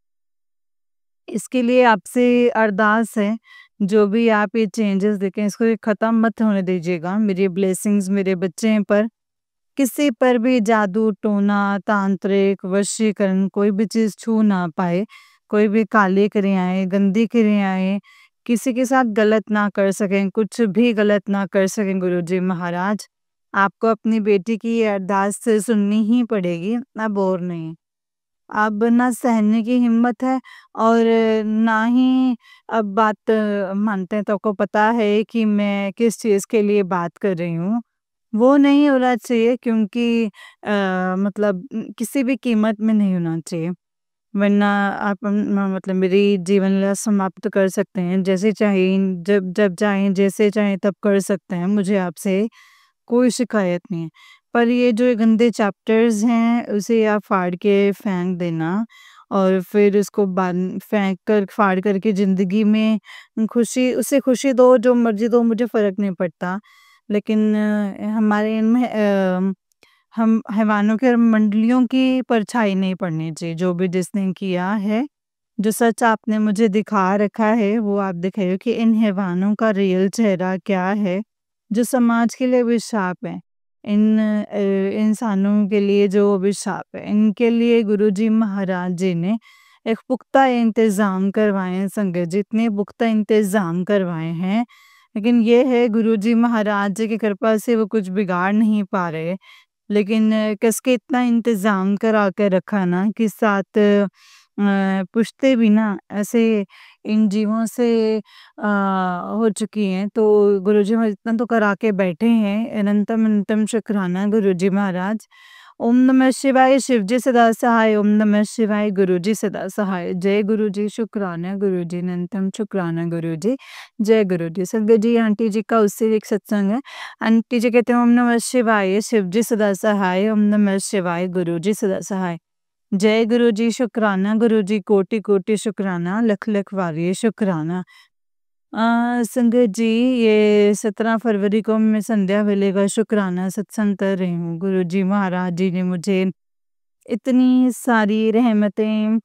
इसके लिए आपसे अरदास है, जो भी आप ये चेंजेस देखें इसको ये ख़त्म मत होने दीजिएगा। मेरी ब्लेसिंग्स मेरे बच्चे पर किसी पर भी जादू, टोना, तांत्रिक, वशीकरण कोई भी चीज़ छू ना पाए। कोई भी काली क्रियाएँ, गंदी क्रियाएँ किसी के साथ गलत ना कर सकें, कुछ भी गलत ना कर सकें गुरुजी महाराज। आपको अपनी बेटी की ये अरदास सुननी ही पड़ेगी, अब और नहीं। अब ना सहने की हिम्मत है और ना ही अब बात मानते हैं। तो आपको पता है कि मैं किस चीज़ के लिए बात कर रही हूँ। वो नहीं होना चाहिए क्योंकि मतलब किसी भी कीमत में नहीं होना चाहिए। वरना आप मतलब मेरी जीवन लीला समाप्त कर सकते हैं। जैसे चाहें, जब जब चाहें, जैसे चाहें तब कर सकते हैं। मुझे आपसे कोई शिकायत नहीं है। पर ये जो ये गंदे चैप्टर्स हैं, उसे आप फाड़ के फेंक देना और फिर उसको बाद फेंक कर फाड़ कर के ज़िंदगी में खुशी उसे खुशी दो, जो मर्ज़ी दो, मुझे फ़र्क नहीं पड़ता। लेकिन हमारे इनमें हम हैवानों के और मंडलियों की परछाई नहीं पड़नी चाहिए। जो भी जिसने किया है, जो सच आपने मुझे दिखा रखा है, वो आप दिखाइए कि इन हैवानों का रियल चेहरा क्या है, जो समाज के लिए अभिशाप है। इन इंसानों के लिए जो अभिशाप है, इनके लिए गुरुजी महाराज जी ने एक पुख्ता इंतज़ाम करवाए हैं संगत जी, इतने पुख्ता इंतज़ाम करवाए हैं। लेकिन ये है गुरुजी महाराज जी की कृपा से वो कुछ बिगाड़ नहीं पा रहे। लेकिन कस के इतना इंतज़ाम करा के रखा ना कि साथ पुश्ते भी ना ऐसे इन जीवों से हो चुकी हैं। तो गुरुजी महाराज इतना तो करा के बैठे हैं। अनंतम अनंतम शुक्राना गुरुजी महाराज। ओम नमः शिवाय, शिवजी सदा सहाय। ओम नमः शिवाय, गुरुजी सदा सहाय। जय गुरुजी, शुक्राना गुरुजी, अनंतम शुक्राना गुरुजी। जय गुरुजी। संगत जी, आंटी जी का उससे एक सत्संग है। आंटी जी कहते हैं ओम नमः शिवाय, शिवजी सदा सहाय। ओम नमः शिवाय, गुरुजी सदा सहाय। जय गुरुजी, शुक्राना गुरुजी, कोटि कोटि शुक्राना, लख लख वारी शुक्राना। संगत जी, ये 17 फरवरी को मैं संध्या वेले का शुक्राना सत्संग कर रही हूँ। गुरुजी महाराज जी ने मुझे इतनी सारी रहमतें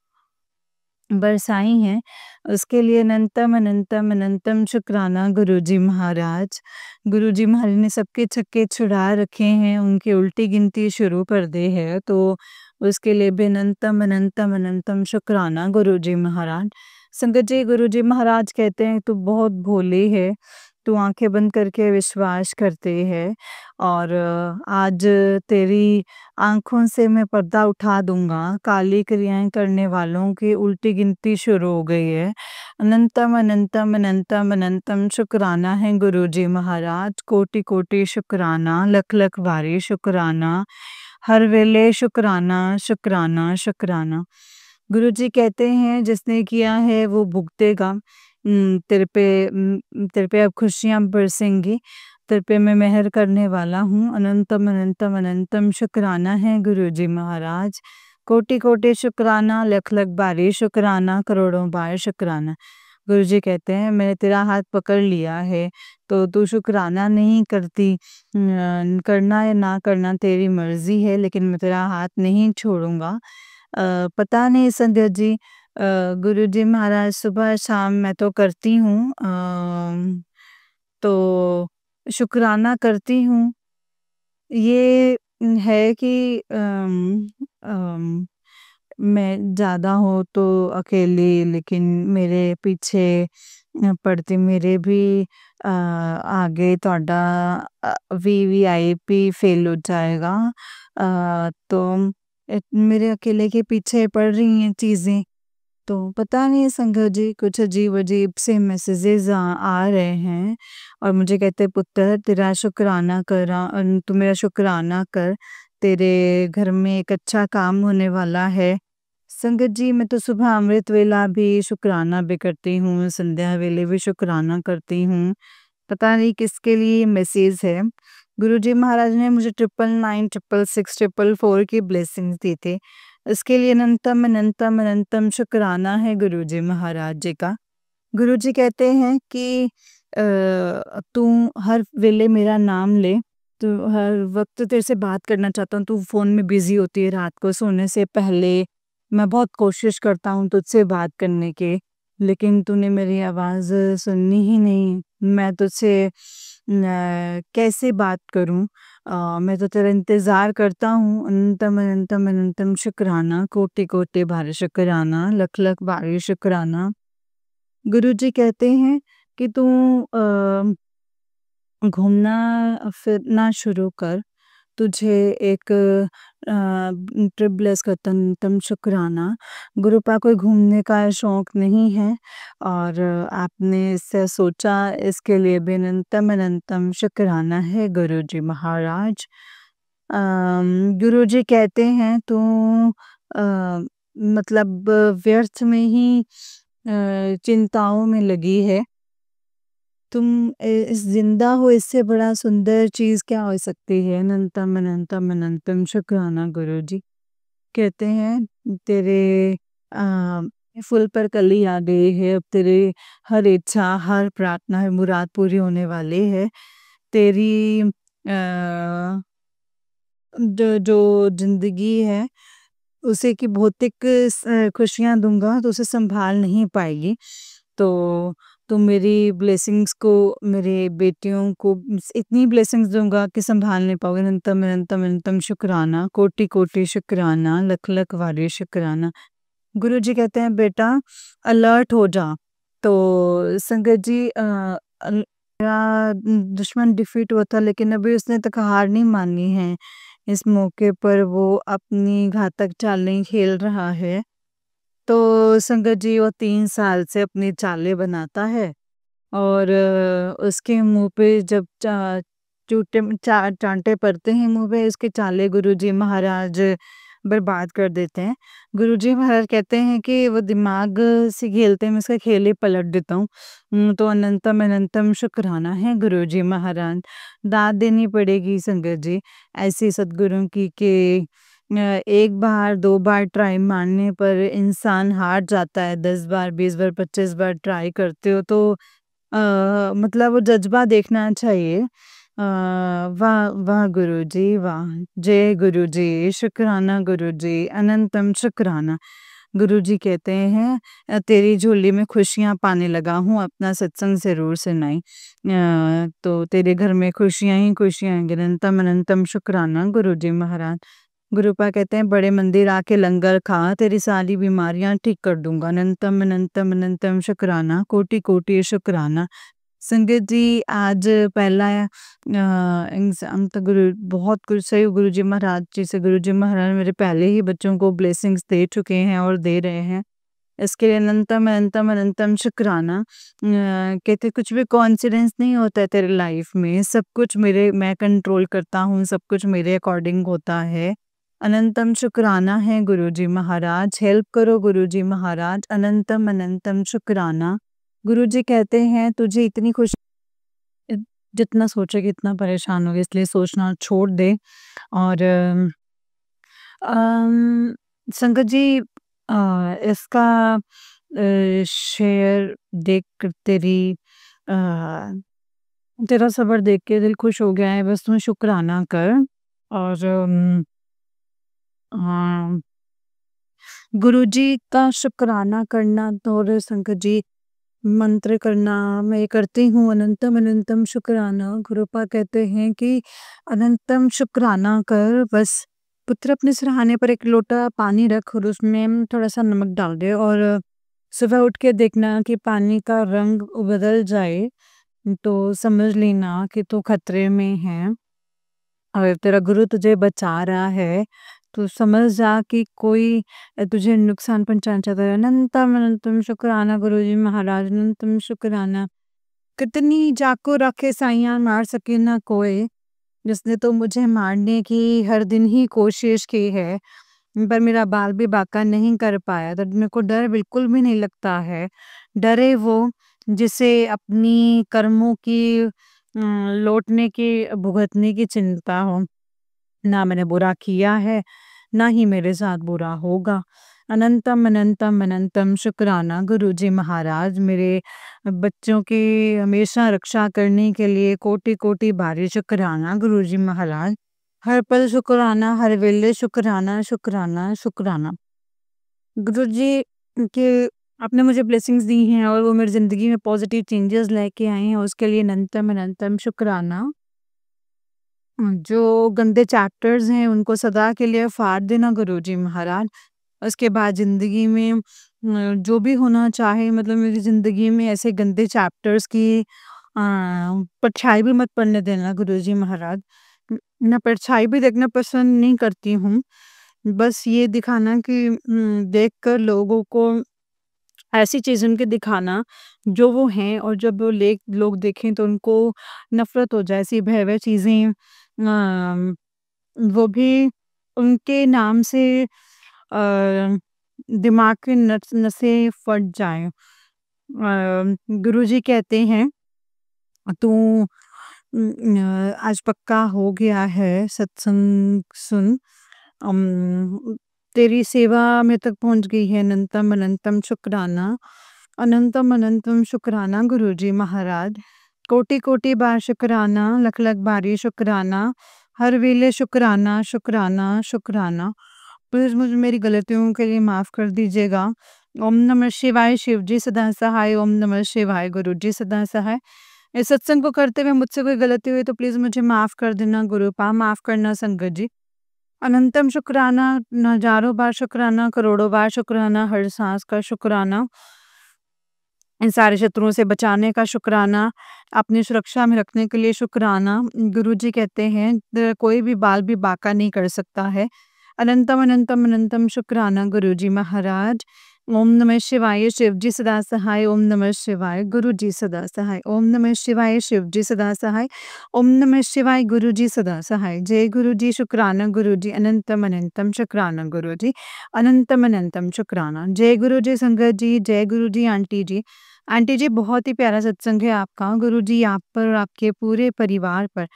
बरसाई हैं, उसके लिए अनंतम अनंतम अनंतम शुक्राना गुरुजी महाराज। गुरुजी महाराज ने सबके छक्के छुड़ा रखे हैं, उनकी उल्टी गिनती शुरू कर दी है, तो उसके लिए भी अनंतम अनंतम अनंतम शुक्राना गुरुजी महाराज। संगत जी, गुरुजी महाराज कहते हैं तू बहुत भोली है, तू आंखें बंद करके विश्वास करती है और आज तेरी आँखों से मैं पर्दा उठा दूँगा। काली क्रियाएँ करने वालों की उल्टी गिनती शुरू हो गई है। अनंतम अनंतम अनंतम अनंतम शुक्राना है गुरुजी महाराज। कोटि कोटि शुक्राना, लख लख वारी शुक्राना, हर वेले शुक्राना, शुक्राना, शुक्राना। गुरुजी कहते हैं जिसने किया है वो भुगतेगा। तेरे पे अब खुशियाँ बरसेंगी। तेरे पे मैं मेहर करने वाला हूँ। अनंतम अनंतम अनंतम शुक्राना है गुरुजी महाराज। कोटि कोटि शुक्राना, लख लख बारी शुक्राना, करोड़ों बार शुक्राना। गुरुजी कहते हैं मैंने तेरा हाथ पकड़ लिया है, तो तू शुक्राना नहीं करती। करना या ना करना तेरी मर्जी है, लेकिन मैं तेरा हाथ नहीं छोड़ूंगा। पता नहीं संध्या जी, गुरुजी महाराज सुबह शाम मैं तो करती हूँ, तो शुक्राना करती हूँ। ये है कि मैं ज़्यादा हो तो अकेली, लेकिन मेरे पीछे पड़ती मेरे भी आगे ਤੁਹਾਡਾ वीवीआईपी फेल हो जाएगा। तो मेरे अकेले के पीछे पड़ रही हैं चीज़ें। तो पता नहीं संगत जी, कुछ अजीब-अजीब से मैसेजेस आ रहे हैं और मुझे कहते हैं पुत्र तेरा शुक्राना करा, तू मेरा शुक्राना कर, तेरे घर में एक अच्छा काम होने वाला है। संगत जी, मैं तो सुबह अमृत वेला भी शुक्राना भी करती हूँ, संध्या वेले भी शुक्राना करती हूँ। पता नहीं किसके लिए ये मैसेज है। गुरुजी महाराज ने मुझे 999, 666, 444 की ब्लेसिंग्स दी थी। इसके लिए अनंतम अनंतम अनंतम शुक्राना है गुरुजी महाराज जी का। गुरुजी कहते हैं कि तू हर वेले मेरा नाम ले, तू हर वक्त तेरे से बात करना चाहता हूँ, तू फ़ोन में बिज़ी होती है रात को सोने से पहले। मैं बहुत कोशिश करता हूँ तुझसे बात करने की। लेकिन तूने मेरी आवाज़ सुननी ही नहीं। मैं तुझसे कैसे बात करूँ? मैं तो तेरा इंतज़ार करता हूँ। अनंतम अनंतम अनंतम शुक्राना, कोटि-कोटि भारी शुक्राना, लख-लख भारी शुक्राना। गुरुजी कहते हैं कि तू अ, घूमना-फिरना शुरू कर। तुझे एक ट्रिप ब्लेस करता हूँ, तम शुक्राना। गुरुपा कोई घूमने का शौक नहीं है और आपने इससे सोचा, इसके लिए भी अनंतम अनंतम शुक्राना है गुरुजी महाराज। गुरुजी कहते हैं तू अ, मतलब व्यर्थ में ही चिंताओं में लगी है। तुम इस जिंदा हो, इससे बड़ा सुंदर चीज़ क्या हो सकती है? अनंतम अनंतम अनंतम शुक्राना गुरुजी। कहते हैं तेरे अ, फूल पर कली आ गई है। अब तेरे हर इच्छा, हर प्रार्थना, हर मुराद पूरी होने वाली है। तेरी जो ज़िंदगी है उसे की भौतिक खुशियाँ दूँगा तो उसे सँभाल नहीं पाएगी। तो तुम मेरी ब्लेसिंग्स को, मेरे बेटियों को इतनी ब्लेसिंग्स दूँगा कि सँभाल नहीं पाओगे। अनंतम अनंतम अनंतम शुक्राना, कोटि-कोटि शुक्राना, लख-लख वारी शुक्राना। गुरुजी कहते हैं बेटा अलर्ट हो जा। तो संगत जी मेरा दुश्मन डिफीट हुआ था, लेकिन अभी उसने तक हार नहीं मानी है। इस मौके पर वो अपनी घातक चालें खेल रहा है। तो संगत जी वो 3 साल से अपनी चालें बनाता है और उसके मुँह पे जब चाँटे पड़ते हैं मुँह पे, उसके चाले गुरुजी महाराज बर्बाद कर देते हैं। गुरुजी महाराज कहते हैं कि वो दिमाग से खेलते हैं, मैं उसका खेल ही पलट देता हूँ। तो अनंतम अनंतम शुक्राना है गुरुजी महाराज। दाद देनी पड़ेगी संगत जी ऐसी सद्गुरुओं की कि एक बार, 2 बार ट्राई मारने पर इंसान हार जाता है। 10 बार, 20 बार, 25 बार ट्राई करते हो तो मतलब वो जज़्बा देखना चाहिए। वाह! वाह गुरुजी वाह! जय गुरुजी, शुक्राना गुरुजी, अनंतम शुक्राना। गुरुजी कहते हैं तेरी झोली में खुशियाँ पाने लगा हूँ, अपना सत्संग ज़रूर सुनाई। तो तेरे घर में खुशियाँ ही खुशियाँ आएँगी। अनंतम अनंतम शुक्राना गुरुजी महाराज। गुरुपा कहते हैं बड़े मंदिर आके लंगर खा, तेरी सारी बीमारियां ठीक कर दूंगा। अनंतम अनंतम अनंतम शुक्राना, कोटि कोटि शुक्राना। संगत जी आज पहला एग्जाम तो बहुत कुछ सही गुरु जी महाराज जी से। गुरु जी महाराज मेरे पहले ही बच्चों को ब्लेसिंग्स दे चुके हैं और दे रहे हैं। इसके लिए अनंतम अनंतम अनंतम शुक्राना। कहते कुछ भी कॉन्सिडेंस नहीं होता है तेरे लाइफ में, सब कुछ मेरे मैं कंट्रोल करता हूँ, सब कुछ मेरे अकॉर्डिंग होता है। अनंतम शुक्राना है गुरुजी महाराज, हेल्प करो गुरुजी महाराज। अनंतम अनंतम शुक्राना। गुरुजी कहते हैं तुझे इतनी खुशी, जितना सोचेगी इतना परेशान होगी, इसलिए सोचना छोड़ दे। और संगत जी इसका शेयर देख कर अ, तेरा सब्र देख के दिल खुश हो गया है। बस तुम शुक्राना कर और हाँ, गुरुजी का शुक्राना करना तो, और संगत जी मंत्र करना मैं करती हूँ। अनंतम अनंतम शुक्राना। गुरुपा कहते हैं कि अनंतम शुक्राना कर। बस पुत्र अपने सिरहाने पर एक लोटा पानी रख और उसमें थोड़ा सा नमक डाल दे और सुबह उठ के देखना कि पानी का रंग बदल जाए तो समझ लेना कि तू खतरे में है और तेरा गुरु तुझे बचा रहा है। तो समझ जा कि कोई तुझे नुकसान पहुंचाना चाहता है। अनंतम अनंतम शुक्राना गुरुजी महाराज, अनंतम शुक्राना। कितनी जाको रखे साइयां मार सके ना कोई, जिसने तो मुझे मारने की हर दिन ही कोशिश की है, पर मेरा बाल भी बाका नहीं कर पाया। तो मेरे को डर बिल्कुल भी नहीं लगता है। डरे वो जिसे अपनी कर्मों की लौटने की, भुगतने की चिंता हो। ना मैंने बुरा किया है, ना ही मेरे साथ बुरा होगा। अनंतम अनंतम अनंतम शुक्राना गुरुजी महाराज, मेरे बच्चों की हमेशा रक्षा करने के लिए कोटि कोटि भारी शुक्राना गुरुजी महाराज। हर पल शुक्राना, हर वेले शुक्राना शुक्राना शुक्राना। गुरुजी के आपने मुझे ब्लेसिंग्स दी हैं और वो मेरी ज़िंदगी में पॉज़िटिव चेंजेस लेके आए हैं, उसके लिए अनंतम अनंतम शुक्राना। जो गंदे चैप्टर्स हैं उनको सदा के लिए फाड़ देना गुरुजी महाराज। उसके बाद ज़िंदगी में जो भी होना चाहे, मतलब मेरी ज़िंदगी में ऐसे गंदे चैप्टर्स की परछाई भी मत पड़ने देना गुरुजी महाराज। मैं परछाई भी देखना पसंद नहीं करती हूँ। बस ये दिखाना कि देखकर लोगों को ऐसी चीज़ उनके दिखाना जो वो हैं, और जब वो लेक लोग देखें तो उनको नफ़रत हो जाए, ऐसी भय-भय चीज़ें वो भी उनके नाम से दिमाग की नसें फट जाएँ। गुरुजी कहते हैं, "तू आज पक्का हो गया है सत्संग सुन। तेरी सेवा में तक पहुँच गई है, अनंतम अनंतम शुक्राना। अनंतम अनंतम शुक्राना गुरुजी महाराज। कोटि-कोटि बार शुक्राना, लख-लख बारी शुक्राना, हर वेले शुक्राना, शुक्राना, शुक्राना। प्लीज़ मुझे मेरी गलतियों के लिए माफ़ कर दीजिएगा। ओम नमः शिवाय, शिव जी सदा सहाय। ओम नमः शिवाय, गुरु जी सदा सहाय। इस सत्संग को करते हुए मुझसे कोई गलती हुई तो प्लीज़ मुझे माफ़ कर देना गुरुपा, माफ़ करना संगत जी। अनंतम शुक्राना, हज़ारों बार शुक्राना, करोड़ों बार शुक्राना, हर साँस का शुक्राना। इन सारे शत्रुओं से बचाने का शुक्राना, अपनी सुरक्षा में रखने के लिए शुक्राना। गुरुजी कहते हैं कोई भी बाल भी बांका नहीं कर सकता है। अनंतम अनंतम अनंतम शुक्राना गुरुजी महाराज। ओम नमः शिवाय, शिव जी सदा सहाय। ओम नमः शिवाय, गुरु जी सदा सहाय। ओम नमः शिवाय, शिव जी सदा सहाय। ओम नमः शिवाय, गुरु जी सदा सहाय। जय गुरु जी, शुक्राना गुरु जी, अनंतम अनंतम शुक्राना गुरु जी, अनंतम अनंतम शुक्राना। जय गुरु जी संगत जी, जय गुरु जी आंटी जी। आंटी जी, बहुत ही प्यारा सत्संग है आपका। गुरु जी आप पर और आपके पूरे परिवार पर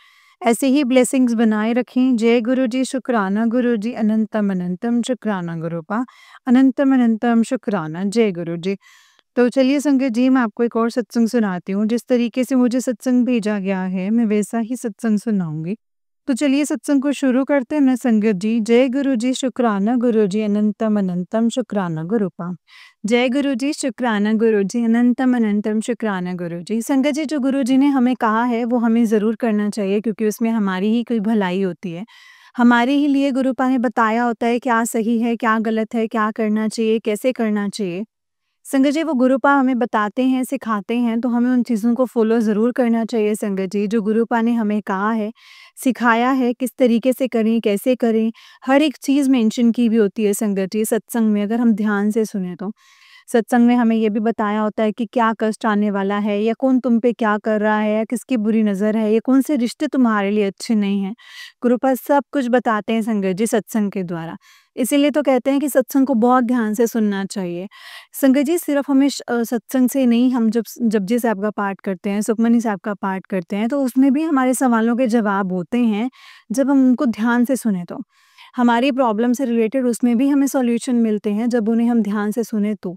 ऐसे ही ब्लेसिंग्स बनाए रखें। जय गुरु जी, शुक्राना गुरु जी, अनंतम अनंतम शुक्राना गुरुपा, अनंतम अनंतम शुक्राना। जय गुरु जी। तो चलिए संगत जी, मैं आपको एक और सत्संग सुनाती हूँ। जिस तरीके से मुझे सत्संग भेजा गया है, मैं वैसा ही सत्संग सुनाऊँगी। तो चलिए सत्संग को शुरू करते हैं ना संगत जी। जय गुरु जी, शुक्राना गुरु जी, अनंतम अनंतम शुक्राना गुरुपा। जय गुरु जी, शुक्राना गुरु जी, अनंतम अनंतम शुक्राना गुरु जी। संगत जी, जो गुरु जी ने हमें कहा है वो हमें ज़रूर करना चाहिए, क्योंकि उसमें हमारी ही कोई भलाई होती है। हमारे ही लिए गुरुपा ने बताया होता है क्या सही है, क्या गलत है, क्या करना चाहिए, कैसे करना चाहिए। संगत जी, वो गुरुपा हमें बताते हैं, सिखाते हैं, तो हमें उन चीज़ों को फ़ॉलो ज़रूर करना चाहिए संगत जी। जो गुरुपा ने हमें कहा है, सिखाया है, किस तरीके से करें, कैसे करें, हर एक चीज़ मेंशन की भी होती है संगत जी सत्संग में, अगर हम ध्यान से सुनें तो। सत्संग में हमें ये भी बताया होता है कि क्या कष्ट आने वाला है, या कौन तुम पे क्या कर रहा है, या किसकी बुरी नज़र है, या कौन से रिश्ते तुम्हारे लिए अच्छे नहीं हैं। गुरुपा सब कुछ बताते हैं संगत जी सत्संग के द्वारा। इसीलिए तो कहते हैं कि सत्संग को बहुत ध्यान से सुनना चाहिए। संगत जी, सिर्फ़ हमें सत्संग से नहीं, हम जब जपजी साहब का पाठ करते हैं, सुखमनी साहब का पाठ करते हैं, तो उसमें भी हमारे सवालों के जवाब होते हैं, जब हम उनको ध्यान से सुनें तो। हमारी प्रॉब्लम से रिलेटेड उसमें भी हमें सॉल्यूशन मिलते हैं, जब उन्हें हम ध्यान से सुनें तो।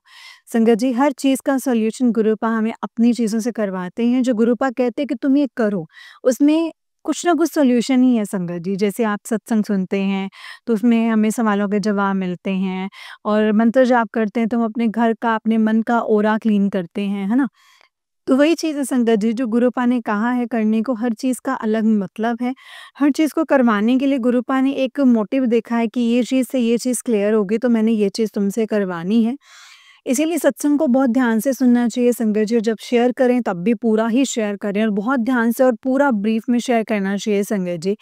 संगत जी, हर चीज़ का सॉल्यूशन गुरुपा हमें अपनी चीज़ों से करवाते हैं, जो गुरुपा कहते हैं कि तुम ये करो, उसमें कुछ ना कुछ सॉल्यूशन ही है संगत जी। जैसे आप सत्संग सुनते हैं, तो उसमें हमें सवालों के जवाब मिलते हैं, और मंत्र जाप करते हैं तो हम अपने घर का, अपने मन का ऑरा क्लीन करते हैं, है ना? तो वही चीज़ है संगत जी, जो गुरुपा ने कहा है करने को, हर चीज़ का अलग मतलब है। हर चीज़ को करवाने के लिए गुरुपा ने एक मोटिव देखा है कि ये चीज़ से ये चीज़ क्लियर होगी, तो मैंने ये चीज़ तुमसे करवानी है। इसीलिए सत्संग को बहुत ध्यान से सुनना चाहिए संगत जी, और जब शेयर करें तब भी पूरा ही शेयर करें, और बहुत ध्यान से और पूरा ब्रीफ में शेयर करना चाहिए संगत जी।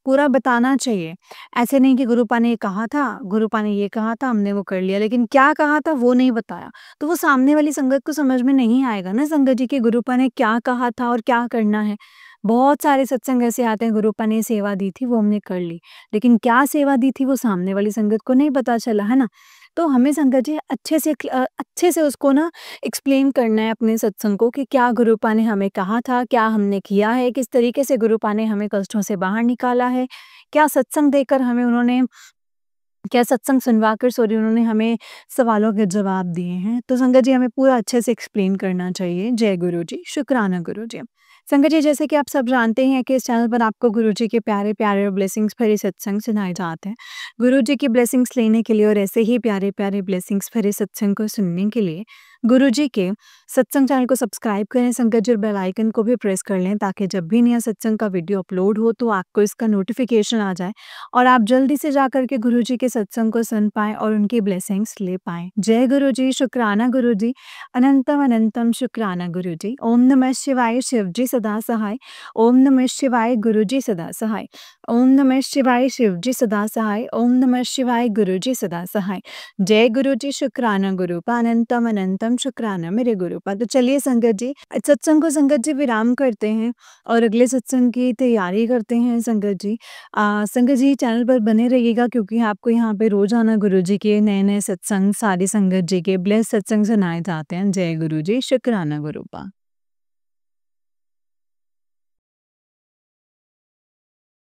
पूरा बताना चाहिए। ऐसे नहीं कि गुरुपा ने ये कहा था, गुरुपा ने ये कहा था, हमने वो कर लिया, लेकिन क्या कहा था वो नहीं बताया। तो वो सामने वाली संगत को समझ में नहीं आएगा ना संगत जी कि गुरुपा ने क्या कहा था और क्या करना है। बहुत सारे सत्संग ऐसे आते हैं, गुरुपा ने सेवा दी थी, वो हमने कर ली। लेकिन क्या सेवा दी थी वो सामने वाली संगत को नहीं पता चला, है ना? तो हमें संगत जी अच्छे से उसको ना एक्सप्लेन करना है अपने सत्संग को, कि क्या गुरुपा ने हमें कहा था, क्या हमने किया है, किस तरीके से गुरुपा ने हमें कष्टों से बाहर निकाला है, क्या सत्संग देकर हमें उन्होंने, क्या सत्संग सुनवाकर सॉरी उन्होंने हमें सवालों के जवाब दिए हैं। तो संगत जी, हमें पूरा अच्छे से एक्सप्लेन करना चाहिए। जय गुरु जी, शुक्राना गुरु जी। संगत जी, जैसे कि आप सब जानते हैं कि इस चैनल पर आपको गुरुजी के प्यारे-प्यारे और ब्लेसिंग्स भरे सत्संग सुनाए जाते हैं। गुरुजी की ब्लेसिंग्स लेने के लिए और ऐसे ही प्यारे-प्यारे ब्लेसिंग्स भरे सत्संग को सुनने के लिए गुरुजी के सत्संग चैनल को सब्सक्राइब करें संगत जी, और बेल आइकन को भी प्रेस कर लें ताकि जब भी नया सत्संग का वीडियो अपलोड हो तो आपको इसका नोटिफिकेशन आ जाए और आप जल्दी से जाकर के गुरुजी के सत्संग को सुन पाएँ और उनकी ब्लेसिंग्स ले पाएँ। जय गुरुजी, शुक्राना गुरुजी, अनंतम अनंतम शुक्राना गुरुजी। ओम नमः शिवाय, शिवजी सदा सहाय। ओम नमः शिवाय, गुरुजी सदा सहाय। ओम नमः शिवाय, शिवजी सदा सहाय। ओम नमः शिवाय, गुरुजी सदा सहाय। जय गुरुजी, शुक्राना गुरुपा, अनंतम अनंतम शुक्राना मेरे गुरुपा। तो चलिए संगत जी, सत्संग को संगत जी विराम करते हैं और अगले सत्संग की तैयारी करते हैं संगत जी। संगत जी, चैनल पर बने रहिएगा क्योंकि आपको यहाँ पे रोजाना गुरुजी के नए-नए सत्संग, सारी संगत जी के ब्लेस सत्संग सुनाए जाते हैं। जय गुरुजी, शुक्राना गुरुपा।